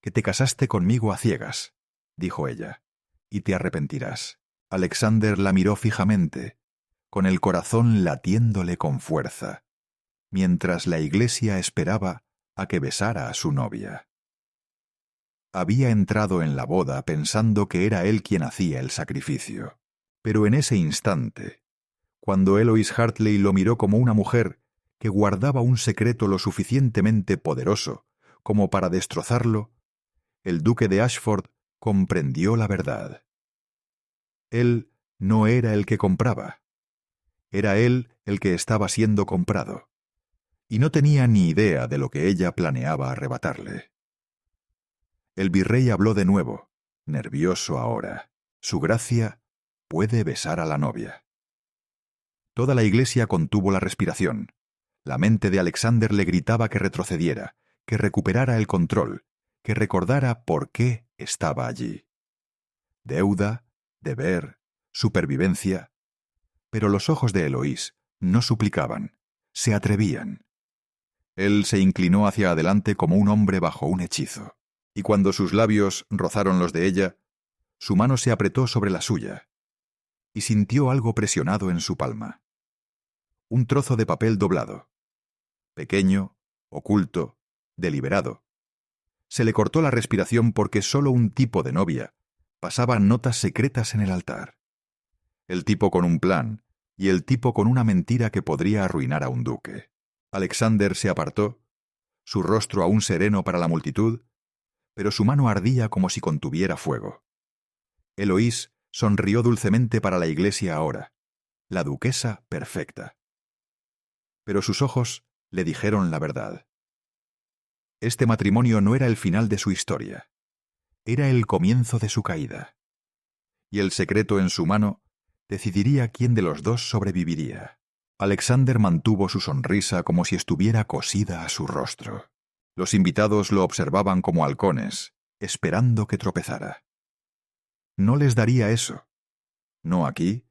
«Que te casaste conmigo a ciegas», dijo ella, «y te arrepentirás». Alexander la miró fijamente, con el corazón latiéndole con fuerza, mientras la iglesia esperaba a que besara a su novia. Había entrado en la boda pensando que era él quien hacía el sacrificio, pero en ese instante, cuando Eloís Hartley lo miró como una mujer que guardaba un secreto lo suficientemente poderoso como para destrozarlo, el duque de Ashford comprendió la verdad. Él no era el que compraba. Era él el que estaba siendo comprado, y no tenía ni idea de lo que ella planeaba arrebatarle. El virrey habló de nuevo, nervioso ahora. Su gracia puede besar a la novia. Toda la iglesia contuvo la respiración. La mente de Alexander le gritaba que retrocediera, que recuperara el control, que recordara por qué estaba allí. Deuda, deber, supervivencia. Pero los ojos de Eloís no suplicaban, se atrevían. Él se inclinó hacia adelante como un hombre bajo un hechizo, y cuando sus labios rozaron los de ella, su mano se apretó sobre la suya, y sintió algo presionado en su palma. Un trozo de papel doblado, pequeño, oculto, deliberado. Se le cortó la respiración porque solo un tipo de novia pasaba notas secretas en el altar. El tipo con un plan, y el tipo con una mentira que podría arruinar a un duque. Alexander se apartó, su rostro aún sereno para la multitud, pero su mano ardía como si contuviera fuego. Eloís sonrió dulcemente para la iglesia ahora, la duquesa perfecta. Pero sus ojos le dijeron la verdad. Este matrimonio no era el final de su historia, era el comienzo de su caída. Y el secreto en su mano decidiría quién de los dos sobreviviría. Alexander mantuvo su sonrisa como si estuviera cosida a su rostro. Los invitados lo observaban como halcones, esperando que tropezara. No les daría eso. No aquí,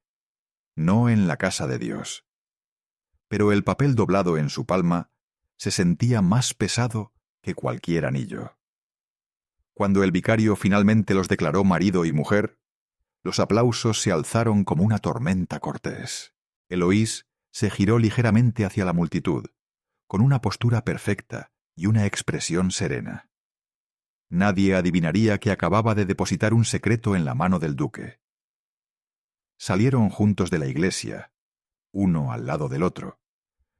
no en la casa de Dios. Pero el papel doblado en su palma se sentía más pesado que cualquier anillo. Cuando el vicario finalmente los declaró marido y mujer, los aplausos se alzaron como una tormenta cortés. Eloís se giró ligeramente hacia la multitud, con una postura perfecta y una expresión serena. Nadie adivinaría que acababa de depositar un secreto en la mano del duque. Salieron juntos de la iglesia, uno al lado del otro,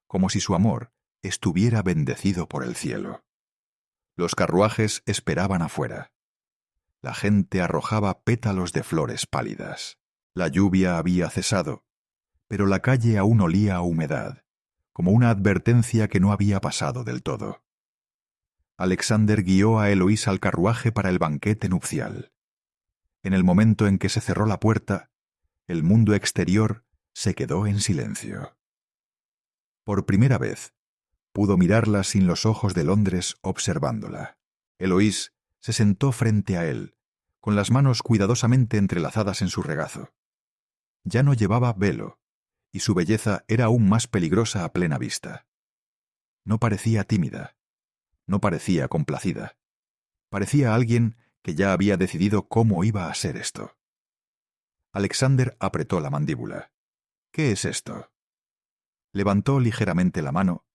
como si su amor estuviera bendecido por el cielo. Los carruajes esperaban afuera. La gente arrojaba pétalos de flores pálidas. La lluvia había cesado, pero la calle aún olía a humedad, como una advertencia que no había pasado del todo. Alexander guió a Eloís al carruaje para el banquete nupcial. En el momento en que se cerró la puerta, el mundo exterior se quedó en silencio. Por primera vez, pudo mirarla sin los ojos de Londres observándola. Eloís se sentó frente a él, con las manos cuidadosamente entrelazadas en su regazo. Ya no llevaba velo, y su belleza era aún más peligrosa a plena vista. No parecía tímida, no parecía complacida. Parecía alguien que ya había decidido cómo iba a ser esto. Alexander apretó la mandíbula. «¿Qué es esto?» Levantó ligeramente la mano,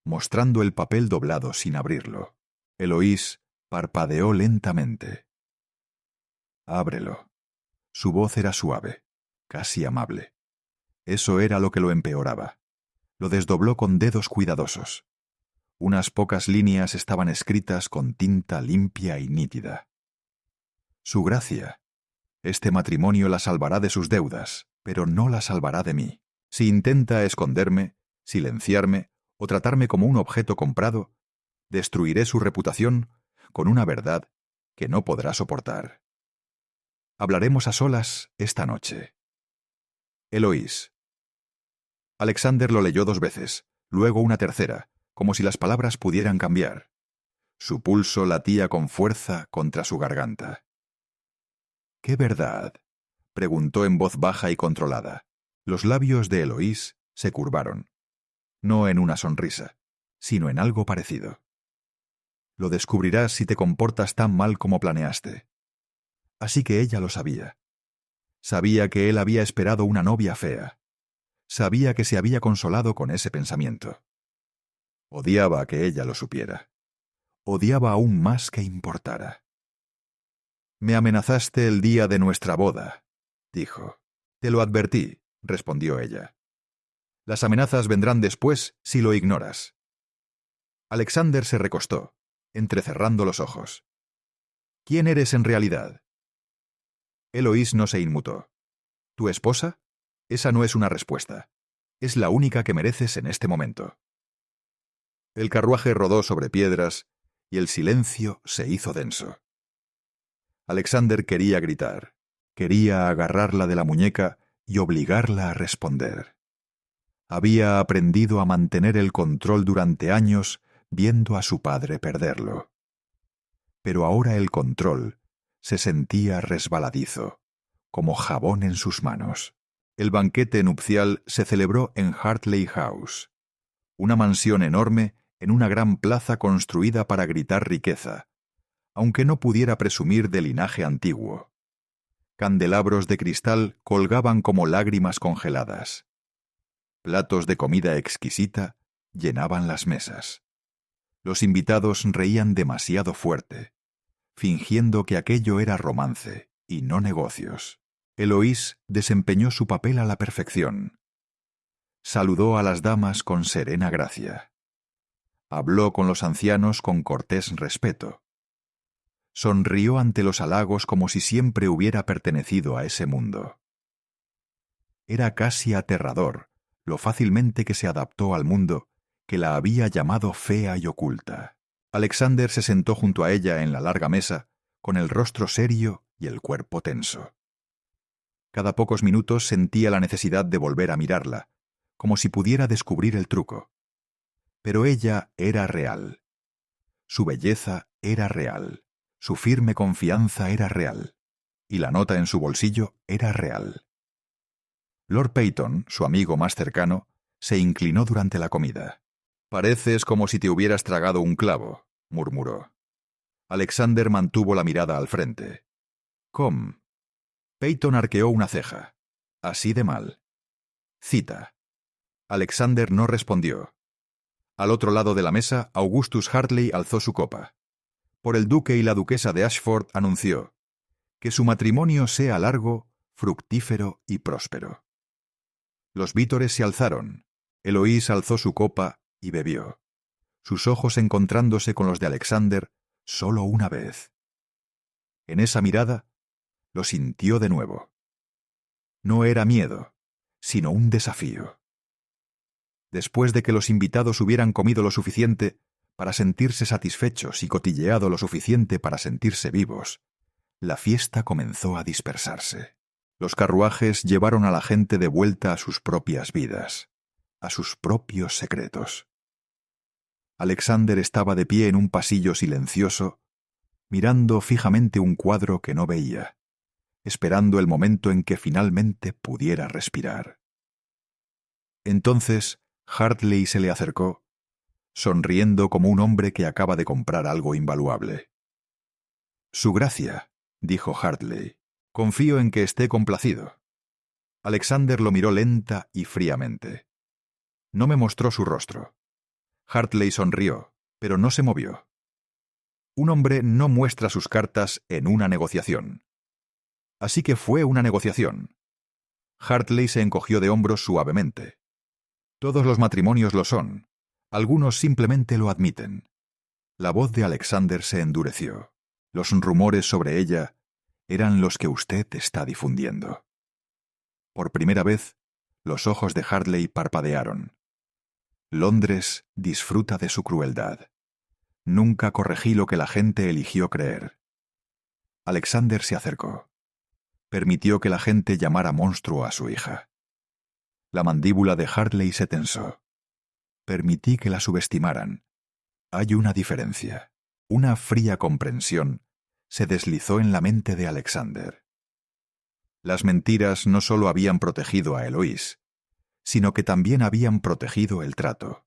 mostrando el papel doblado sin abrirlo. Eloís parpadeó lentamente. «Ábrelo». Su voz era suave, casi amable. Eso era lo que lo empeoraba. Lo desdobló con dedos cuidadosos. Unas pocas líneas estaban escritas con tinta limpia y nítida. «Su gracia. Este matrimonio la salvará de sus deudas, pero no la salvará de mí. Si intenta esconderme, silenciarme o tratarme como un objeto comprado, destruiré su reputación con una verdad que no podrá soportar. Hablaremos a solas esta noche. Eloís». Alexander lo leyó 2 veces, luego una tercera, como si las palabras pudieran cambiar. Su pulso latía con fuerza contra su garganta. «¿Qué verdad?», preguntó en voz baja y controlada. Los labios de Eloís se curvaron, no en una sonrisa, sino en algo parecido. «Lo descubrirás si te comportas tan mal como planeaste». Así que ella lo sabía. Sabía que él había esperado una novia fea. Sabía que se había consolado con ese pensamiento. Odiaba que ella lo supiera. Odiaba aún más que importara. «Me amenazaste el día de nuestra boda», dijo. «Te lo advertí», respondió ella. «Las amenazas vendrán después si lo ignoras». Alexander se recostó, entrecerrando los ojos. «¿Quién eres en realidad?» Eloís no se inmutó. «¿Tu esposa? Esa no es una respuesta. Es la única que mereces en este momento». El carruaje rodó sobre piedras y el silencio se hizo denso. Alexander quería gritar, quería agarrarla de la muñeca y obligarla a responder. Había aprendido a mantener el control durante años viendo a su padre perderlo. Pero ahora el control se sentía resbaladizo, como jabón en sus manos. El banquete nupcial se celebró en Hartley House, una mansión enorme en una gran plaza construida para gritar riqueza, aunque no pudiera presumir de linaje antiguo. Candelabros de cristal colgaban como lágrimas congeladas. Platos de comida exquisita llenaban las mesas. Los invitados reían demasiado fuerte, fingiendo que aquello era romance y no negocios. Eloís desempeñó su papel a la perfección. Saludó a las damas con serena gracia. Habló con los ancianos con cortés respeto. Sonrió ante los halagos como si siempre hubiera pertenecido a ese mundo. Era casi aterrador lo fácilmente que se adaptó al mundo que la había llamado fea y oculta. Alexander se sentó junto a ella en la larga mesa, con el rostro serio y el cuerpo tenso. Cada pocos minutos sentía la necesidad de volver a mirarla, como si pudiera descubrir el truco. Pero ella era real. Su belleza era real. Su firme confianza era real. Y la nota en su bolsillo era real. Lord Peyton, su amigo más cercano, se inclinó durante la comida. «Pareces como si te hubieras tragado un clavo», murmuró. Alexander mantuvo la mirada al frente. «¿Cómo?» Peyton arqueó una ceja. «Así de mal». «Cita». Alexander no respondió. Al otro lado de la mesa, Augustus Hartley alzó su copa. Por el duque y la duquesa de Ashford anunció: «Que su matrimonio sea largo, fructífero y próspero». Los vítores se alzaron. Eloís alzó su copa y bebió, sus ojos encontrándose con los de Alexander solo una vez. En esa mirada lo sintió de nuevo. No era miedo, sino un desafío. Después de que los invitados hubieran comido lo suficiente para sentirse satisfechos y cotilleado lo suficiente para sentirse vivos, la fiesta comenzó a dispersarse. Los carruajes llevaron a la gente de vuelta a sus propias vidas. a sus propios secretos. Alexander estaba de pie en un pasillo silencioso, mirando fijamente un cuadro que no veía, esperando el momento en que finalmente pudiera respirar. Entonces Hartley se le acercó, sonriendo como un hombre que acaba de comprar algo invaluable. «Su gracia», dijo Hartley. «Confío en que esté complacido». Alexander lo miró lenta y fríamente. No me mostró su rostro. Hartley sonrió, pero no se movió. Un hombre no muestra sus cartas en una negociación. Así que fue una negociación. Hartley se encogió de hombros suavemente. Todos los matrimonios lo son. Algunos simplemente lo admiten. La voz de Alexander se endureció. Los rumores sobre ella eran los que usted está difundiendo. Por primera vez, los ojos de Hartley parpadearon. Londres disfruta de su crueldad. Nunca corregí lo que la gente eligió creer. Alexander se acercó. Permitió que la gente llamara monstruo a su hija. La mandíbula de Hartley se tensó. Permití que la subestimaran. Hay una diferencia. Una fría comprensión se deslizó en la mente de Alexander. Las mentiras no solo habían protegido a Eloise, sino que también habían protegido el trato.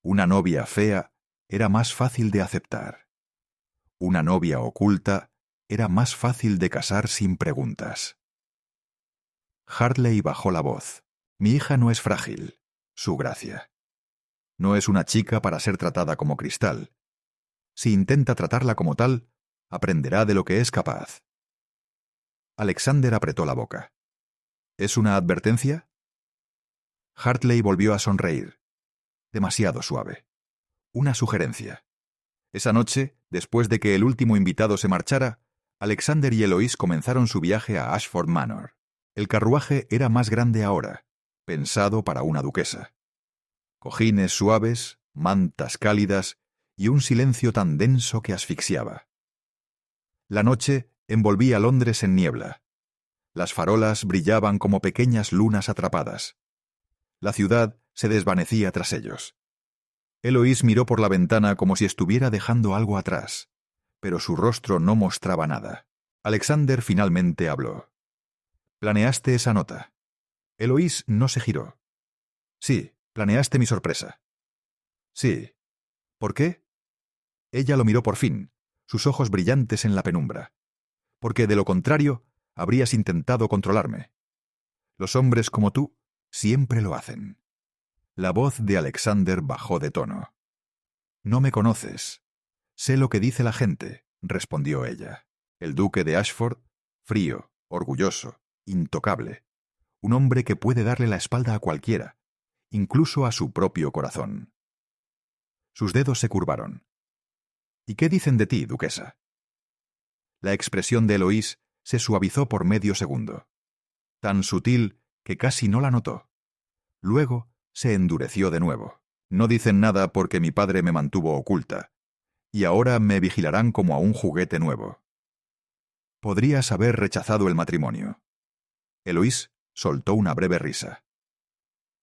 Una novia fea era más fácil de aceptar. Una novia oculta era más fácil de casar sin preguntas. Hartley bajó la voz. Mi hija no es frágil, su gracia. No es una chica para ser tratada como cristal. Si intenta tratarla como tal, aprenderá de lo que es capaz. Alexander apretó la boca. ¿Es una advertencia? Hartley volvió a sonreír. Demasiado suave. Una sugerencia. Esa noche, después de que el último invitado se marchara, Alexander y Eloise comenzaron su viaje a Ashford Manor. El carruaje era más grande ahora, pensado para una duquesa. Cojines suaves, mantas cálidas y un silencio tan denso que asfixiaba. La noche envolvía Londres en niebla. Las farolas brillaban como pequeñas lunas atrapadas. La ciudad se desvanecía tras ellos. Eloise miró por la ventana como si estuviera dejando algo atrás, pero su rostro no mostraba nada. Alexander finalmente habló. «¿Planeaste esa nota?» Eloise no se giró. «Sí, planeaste mi sorpresa». «Sí». «¿Por qué?» Ella lo miró por fin, sus ojos brillantes en la penumbra. «Porque de lo contrario, habrías intentado controlarme. Los hombres como tú siempre lo hacen». La voz de Alexander bajó de tono. «No me conoces. Sé lo que dice la gente», respondió ella. El duque de Ashford, frío, orgulloso, intocable. Un hombre que puede darle la espalda a cualquiera, incluso a su propio corazón. Sus dedos se curvaron. «¿Y qué dicen de ti, duquesa?» La expresión de Eloise se suavizó por medio segundo. Tan sutil que casi no la notó. Luego se endureció de nuevo. «No dicen nada porque mi padre me mantuvo oculta, y ahora me vigilarán como a un juguete nuevo». Podrías haber rechazado el matrimonio. Eloise soltó una breve risa.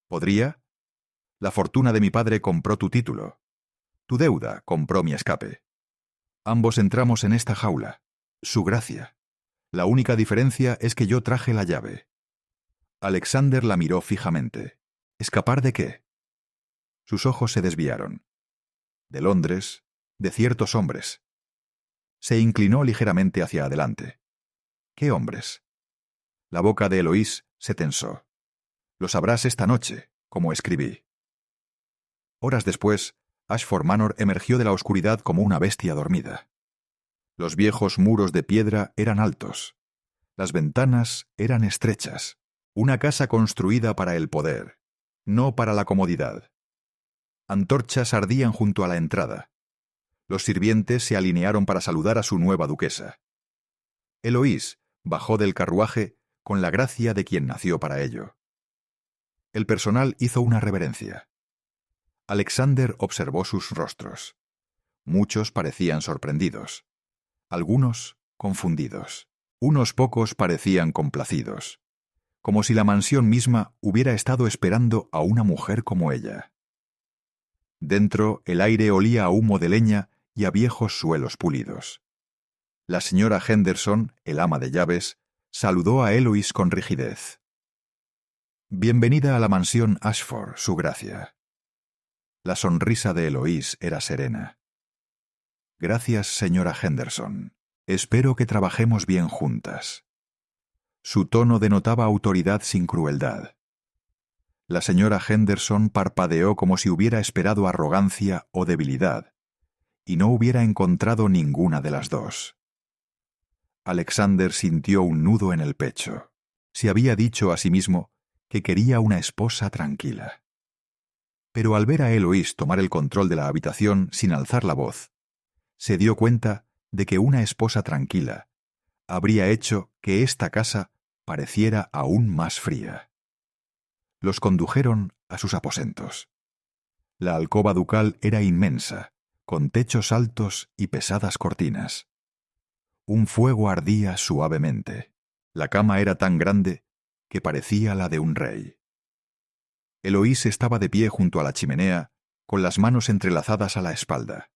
¿Podría? La fortuna de mi padre compró tu título. Tu deuda compró mi escape. Ambos entramos en esta jaula. Su gracia. La única diferencia es que yo traje la llave. Alexander la miró fijamente. ¿Escapar de qué? Sus ojos se desviaron. De Londres, de ciertos hombres. Se inclinó ligeramente hacia adelante. ¿Qué hombres? La boca de Eloise se tensó. Lo sabrás esta noche, como escribí. Horas después, Ashford Manor emergió de la oscuridad como una bestia dormida. Los viejos muros de piedra eran altos. Las ventanas eran estrechas. Una casa construida para el poder, no para la comodidad. Antorchas ardían junto a la entrada. Los sirvientes se alinearon para saludar a su nueva duquesa. Eloise bajó del carruaje con la gracia de quien nació para ello. El personal hizo una reverencia. Alexander observó sus rostros. Muchos parecían sorprendidos. Algunos confundidos. Unos pocos parecían complacidos. como si la mansión misma hubiera estado esperando a una mujer como ella. Dentro el aire olía a humo de leña y a viejos suelos pulidos. La señora Henderson, el ama de llaves, saludó a Eloís con rigidez. «Bienvenida a la mansión Ashford, su gracia». La sonrisa de Eloís era serena. «Gracias, señora Henderson. Espero que trabajemos bien juntas». Su tono denotaba autoridad sin crueldad. La señora Henderson parpadeó como si hubiera esperado arrogancia o debilidad, y no hubiera encontrado ninguna de las dos. Alexander sintió un nudo en el pecho. Se había dicho a sí mismo que quería una esposa tranquila. Pero al ver a Eloís tomar el control de la habitación sin alzar la voz, se dio cuenta de que una esposa tranquila habría hecho que esta casa pareciera aún más fría. Los condujeron a sus aposentos. La alcoba ducal era inmensa, con techos altos y pesadas cortinas. Un fuego ardía suavemente. La cama era tan grande que parecía la de un rey. Eloís estaba de pie junto a la chimenea, con las manos entrelazadas a la espalda.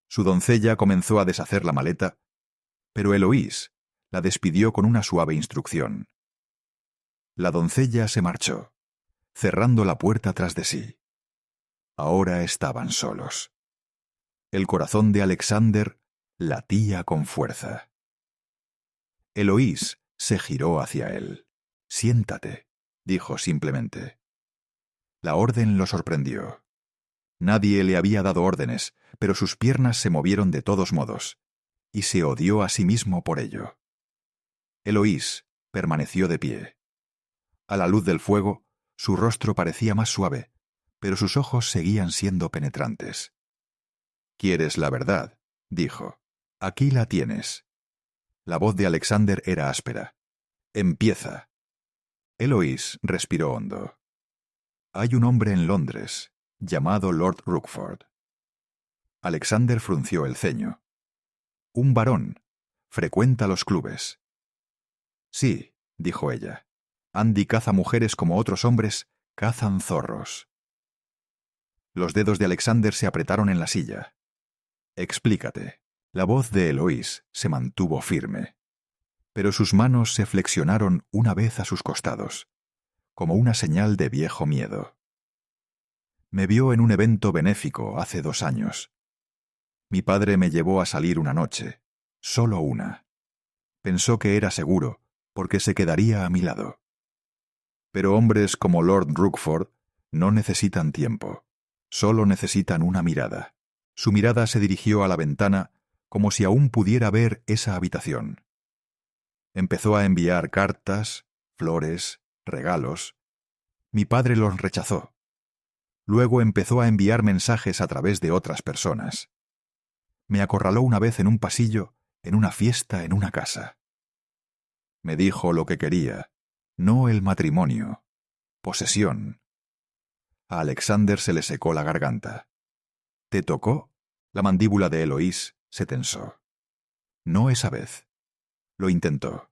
Su doncella comenzó a deshacer la maleta, pero Eloís la despidió con una suave instrucción. La doncella se marchó, cerrando la puerta tras de sí. Ahora estaban solos. El corazón de Alexander latía con fuerza. Eloís se giró hacia él. «Siéntate», dijo simplemente. La orden lo sorprendió. Nadie le había dado órdenes, pero sus piernas se movieron de todos modos, y se odió a sí mismo por ello. Eloís permaneció de pie. A la luz del fuego, su rostro parecía más suave, pero sus ojos seguían siendo penetrantes. «¿Quieres la verdad?», dijo. «Aquí la tienes». La voz de Alexander era áspera. «Empieza». Eloís respiró hondo. «Hay un hombre en Londres, llamado Lord Rookford». Alexander frunció el ceño. «Un varón. Frecuenta los clubes». «Sí», dijo ella. «Andy caza mujeres como otros hombres cazan zorros». Los dedos de Alexander se apretaron en la silla. «Explícate». La voz de Eloís se mantuvo firme, pero sus manos se flexionaron una vez a sus costados, como una señal de viejo miedo. «Me vio en un evento benéfico hace 2 años. Mi padre me llevó a salir una noche, solo una. Pensó que era seguro, porque se quedaría a mi lado. Pero hombres como Lord Rookford no necesitan tiempo, solo necesitan una mirada». Su mirada se dirigió a la ventana como si aún pudiera ver esa habitación. Empezó a enviar cartas, flores, regalos. Mi padre los rechazó. Luego empezó a enviar mensajes a través de otras personas. Me acorraló una vez en un pasillo, en una fiesta, en una casa. Me dijo lo que quería, no el matrimonio, posesión. A Alexander se le secó la garganta. «¿Te tocó?». La mandíbula de Eloís se tensó. «No esa vez». Lo intentó.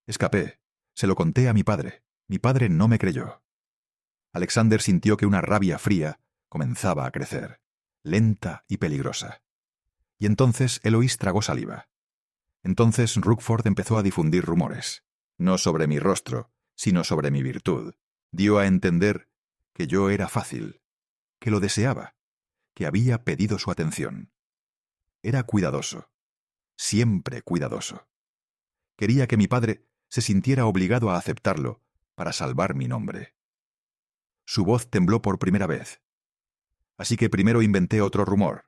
«Escapé. Se lo conté a mi padre. Mi padre no me creyó». Alexander sintió que una rabia fría comenzaba a crecer, lenta y peligrosa. Y entonces Eloís tragó saliva. Entonces Rookford empezó a difundir rumores, no sobre mi rostro, sino sobre mi virtud. Dio a entender que yo era fácil, que lo deseaba, que había pedido su atención. Era cuidadoso, siempre cuidadoso. Quería que mi padre se sintiera obligado a aceptarlo para salvar mi nombre. Su voz tembló por primera vez. Así que primero inventé otro rumor.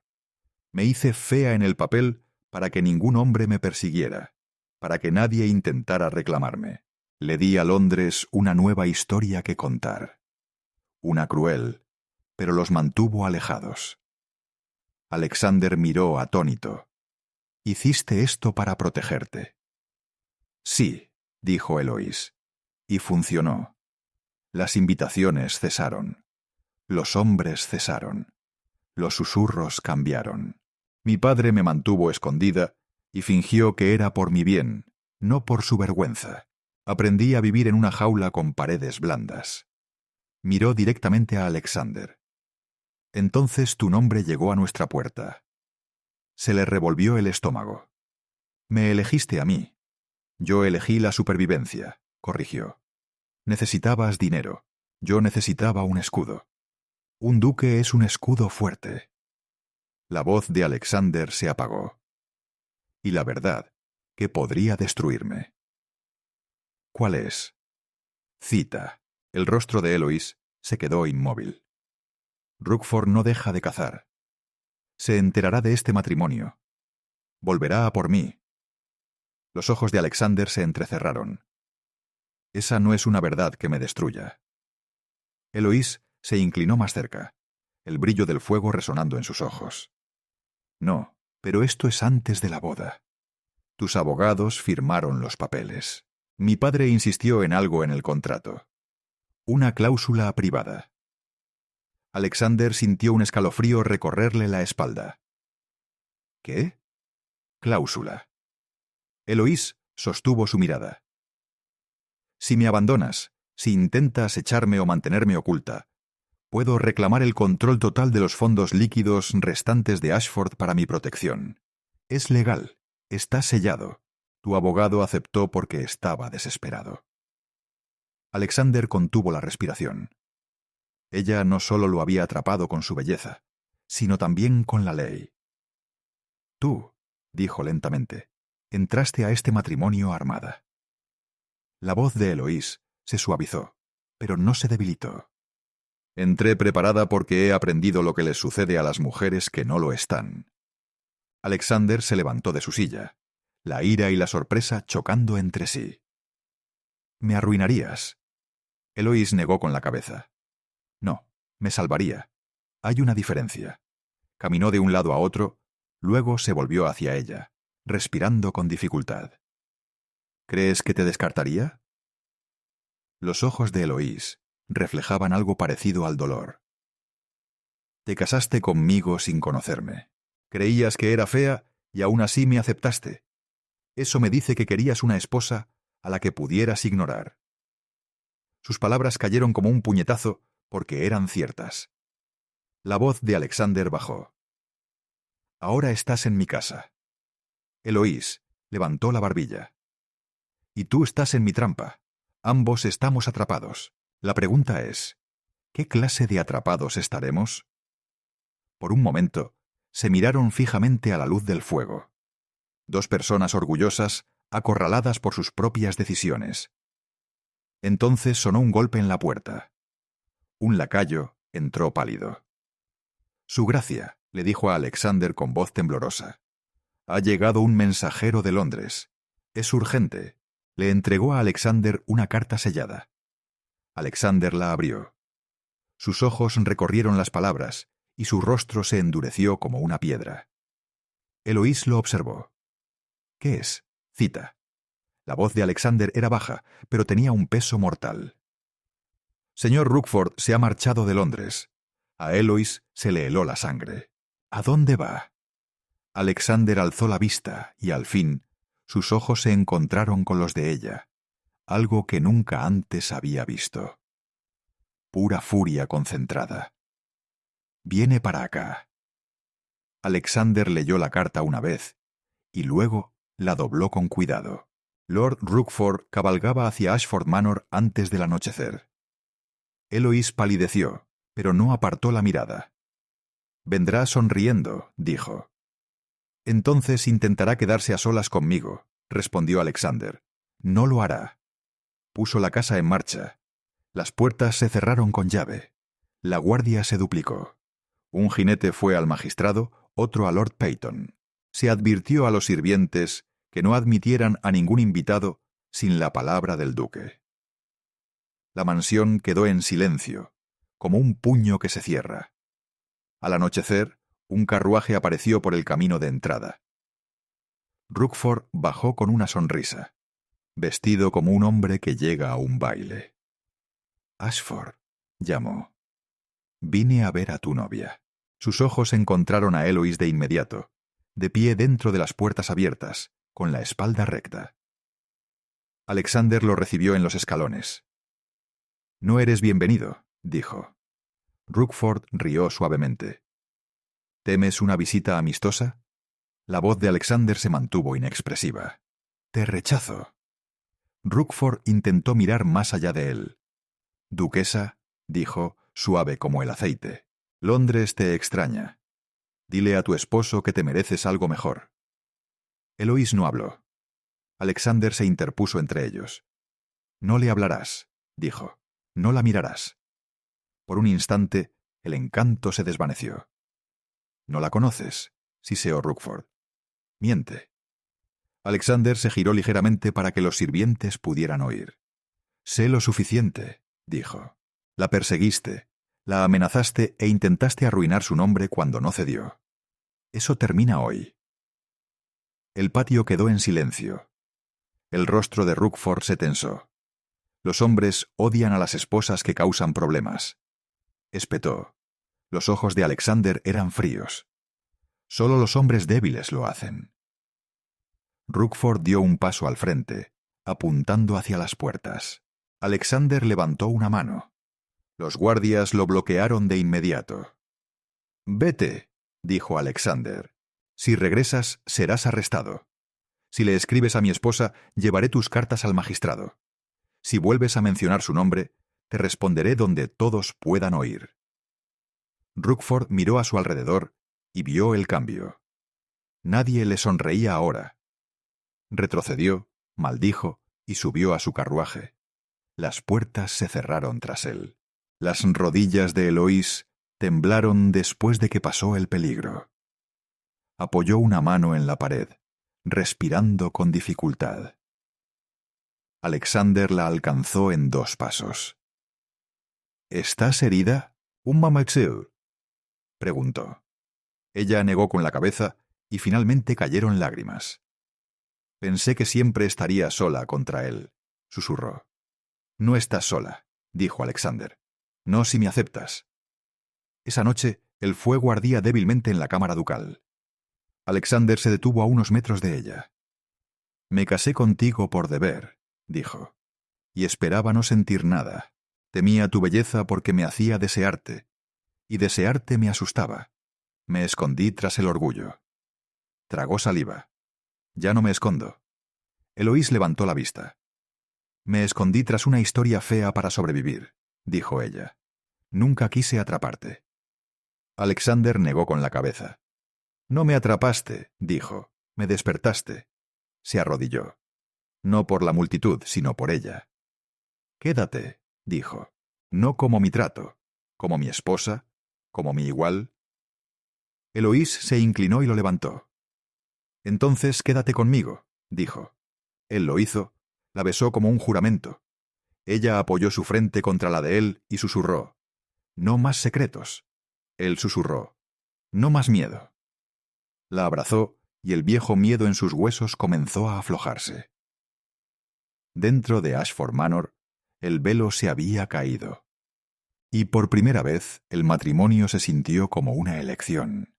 Me hice fea en el papel para que ningún hombre me persiguiera, para que nadie intentara reclamarme. Le di a Londres una nueva historia que contar. Una cruel, pero los mantuvo alejados. Alexander miró atónito. «¿Hiciste esto para protegerte?». «Sí», dijo Eloís, y funcionó. Las invitaciones cesaron. Los hombres cesaron. Los susurros cambiaron. Mi padre me mantuvo escondida y fingió que era por mi bien, no por su vergüenza. Aprendí a vivir en una jaula con paredes blandas. Miró directamente a Alexander. Entonces tu nombre llegó a nuestra puerta. Se le revolvió el estómago. Me elegiste a mí. Yo elegí la supervivencia, corrigió. Necesitabas dinero. Yo necesitaba un escudo. Un duque es un escudo fuerte. La voz de Alexander se apagó. Y la verdad, que podría destruirme. ¿Cuál es? Cita. El rostro de Eloís se quedó inmóvil. Rookford no deja de cazar. Se enterará de este matrimonio. Volverá a por mí. Los ojos de Alexander se entrecerraron. Esa no es una verdad que me destruya. Eloís se inclinó más cerca, el brillo del fuego resonando en sus ojos. No, pero esto es antes de la boda. Tus abogados firmaron los papeles. Mi padre insistió en algo en el contrato. Una cláusula privada. Alexander sintió un escalofrío recorrerle la espalda. ¿Qué? Cláusula. Eloís sostuvo su mirada. Si me abandonas, si intentas echarme o mantenerme oculta, puedo reclamar el control total de los fondos líquidos restantes de Ashford para mi protección. Es legal, está sellado. Tu abogado aceptó porque estaba desesperado. Alexander contuvo la respiración. Ella no solo lo había atrapado con su belleza, sino también con la ley. Tú, dijo lentamente, entraste a este matrimonio armada. La voz de Eloís se suavizó, pero no se debilitó. Entré preparada porque he aprendido lo que les sucede a las mujeres que no lo están. Alexander se levantó de su silla, la ira y la sorpresa chocando entre sí. Me arruinarías. Eloís negó con la cabeza. No, me salvaría. Hay una diferencia. Caminó de un lado a otro, luego se volvió hacia ella, respirando con dificultad. ¿Crees que te descartaría? Los ojos de Eloís reflejaban algo parecido al dolor. Te casaste conmigo sin conocerme. Creías que era fea y aún así me aceptaste. Eso me dice que querías una esposa a la que pudieras ignorar. Sus palabras cayeron como un puñetazo porque eran ciertas. La voz de Alexander bajó. Ahora estás en mi casa. Eloís levantó la barbilla. Y tú estás en mi trampa. Ambos estamos atrapados. La pregunta es, ¿qué clase de atrapados estaremos? Por un momento, se miraron fijamente a la luz del fuego. Dos personas orgullosas, acorraladas por sus propias decisiones. Entonces sonó un golpe en la puerta. Un lacayo entró pálido. Su gracia, le dijo a Alexander con voz temblorosa. Ha llegado un mensajero de Londres. Es urgente. Le entregó a Alexander una carta sellada. Alexander la abrió. Sus ojos recorrieron las palabras y su rostro se endureció como una piedra. Eloís lo observó. ¿Qué es? Cita. La voz de Alexander era baja, pero tenía un peso mortal. Señor Rookford se ha marchado de Londres. A Eloís se le heló la sangre. ¿A dónde va? Alexander alzó la vista y, al fin, sus ojos se encontraron con los de ella, algo que nunca antes había visto. Pura furia concentrada. Viene para acá. Alexander leyó la carta una vez, y luego la dobló con cuidado. Lord Rookford cabalgaba hacia Ashford Manor antes del anochecer. Eloís palideció, pero no apartó la mirada. Vendrá sonriendo, dijo. Entonces intentará quedarse a solas conmigo, respondió Alexander. No lo hará. Puso la casa en marcha. Las puertas se cerraron con llave. La guardia se duplicó. Un jinete fue al magistrado, otro a Lord Peyton. Se advirtió a los sirvientes que no admitieran a ningún invitado sin la palabra del duque. La mansión quedó en silencio, como un puño que se cierra. Al anochecer, un carruaje apareció por el camino de entrada. Rookford bajó con una sonrisa, vestido como un hombre que llega a un baile. Ashford, llamó. Vine a ver a tu novia. Sus ojos encontraron a Eloís de inmediato, de pie dentro de las puertas abiertas, con la espalda recta. Alexander lo recibió en los escalones. «No eres bienvenido», dijo. Rookford rió suavemente. «¿Temes una visita amistosa?» La voz de Alexander se mantuvo inexpresiva. «Te rechazo». Rookford intentó mirar más allá de él. «Duquesa», dijo, suave como el aceite, «Londres te extraña. Dile a tu esposo que te mereces algo mejor». Eloís no habló. Alexander se interpuso entre ellos. «No le hablarás», dijo. «No la mirarás». Por un instante, el encanto se desvaneció. «No la conoces», siseó Rookford. «Miente». Alexander se giró ligeramente para que los sirvientes pudieran oír. «Sé lo suficiente», dijo. «La perseguiste, la amenazaste e intentaste arruinar su nombre cuando no cedió. Eso termina hoy». El patio quedó en silencio. El rostro de Rookford se tensó. Los hombres odian a las esposas que causan problemas. Espetó. Los ojos de Alexander eran fríos. Solo los hombres débiles lo hacen. Rookford dio un paso al frente, apuntando hacia las puertas. Alexander levantó una mano. Los guardias lo bloquearon de inmediato. «Vete», dijo Alexander. «Si regresas, serás arrestado. Si le escribes a mi esposa, llevaré tus cartas al magistrado. Si vuelves a mencionar su nombre, te responderé donde todos puedan oír». Rookford miró a su alrededor y vio el cambio. Nadie le sonreía ahora. Retrocedió, maldijo y subió a su carruaje. Las puertas se cerraron tras él. Las rodillas de Eloís temblaron después de que pasó el peligro. Apoyó una mano en la pared, respirando con dificultad. Alexander la alcanzó en 2 pasos. «¿Estás herida, mademoiselle?», preguntó. Ella negó con la cabeza y finalmente cayeron lágrimas. «Pensé que siempre estaría sola contra él», susurró. «No estás sola», dijo Alexander. «No si me aceptas». Esa noche el fuego ardía débilmente en la cámara ducal. Alexander se detuvo a unos metros de ella. «Me casé contigo por deber», dijo, «y esperaba no sentir nada. Temía tu belleza porque me hacía desearte, y desearte me asustaba. Me escondí tras el orgullo». Tragó saliva. «Ya no me escondo». Eloís levantó la vista. «Me escondí tras una historia fea para sobrevivir», dijo ella. «Nunca quise atraparte». Alexander negó con la cabeza. «No me atrapaste», dijo. «Me despertaste». Se arrodilló. No por la multitud, sino por ella. «Quédate», dijo. «No como mi trato, como mi esposa, como mi igual». Eloís se inclinó y lo levantó. «Entonces quédate conmigo», dijo. Él lo hizo, la besó como un juramento. Ella apoyó su frente contra la de él y susurró. «No más secretos». Él susurró. «No más miedo». La abrazó y el viejo miedo en sus huesos comenzó a aflojarse. Dentro de Ashford Manor, el velo se había caído. Y por primera vez el matrimonio se sintió como una elección.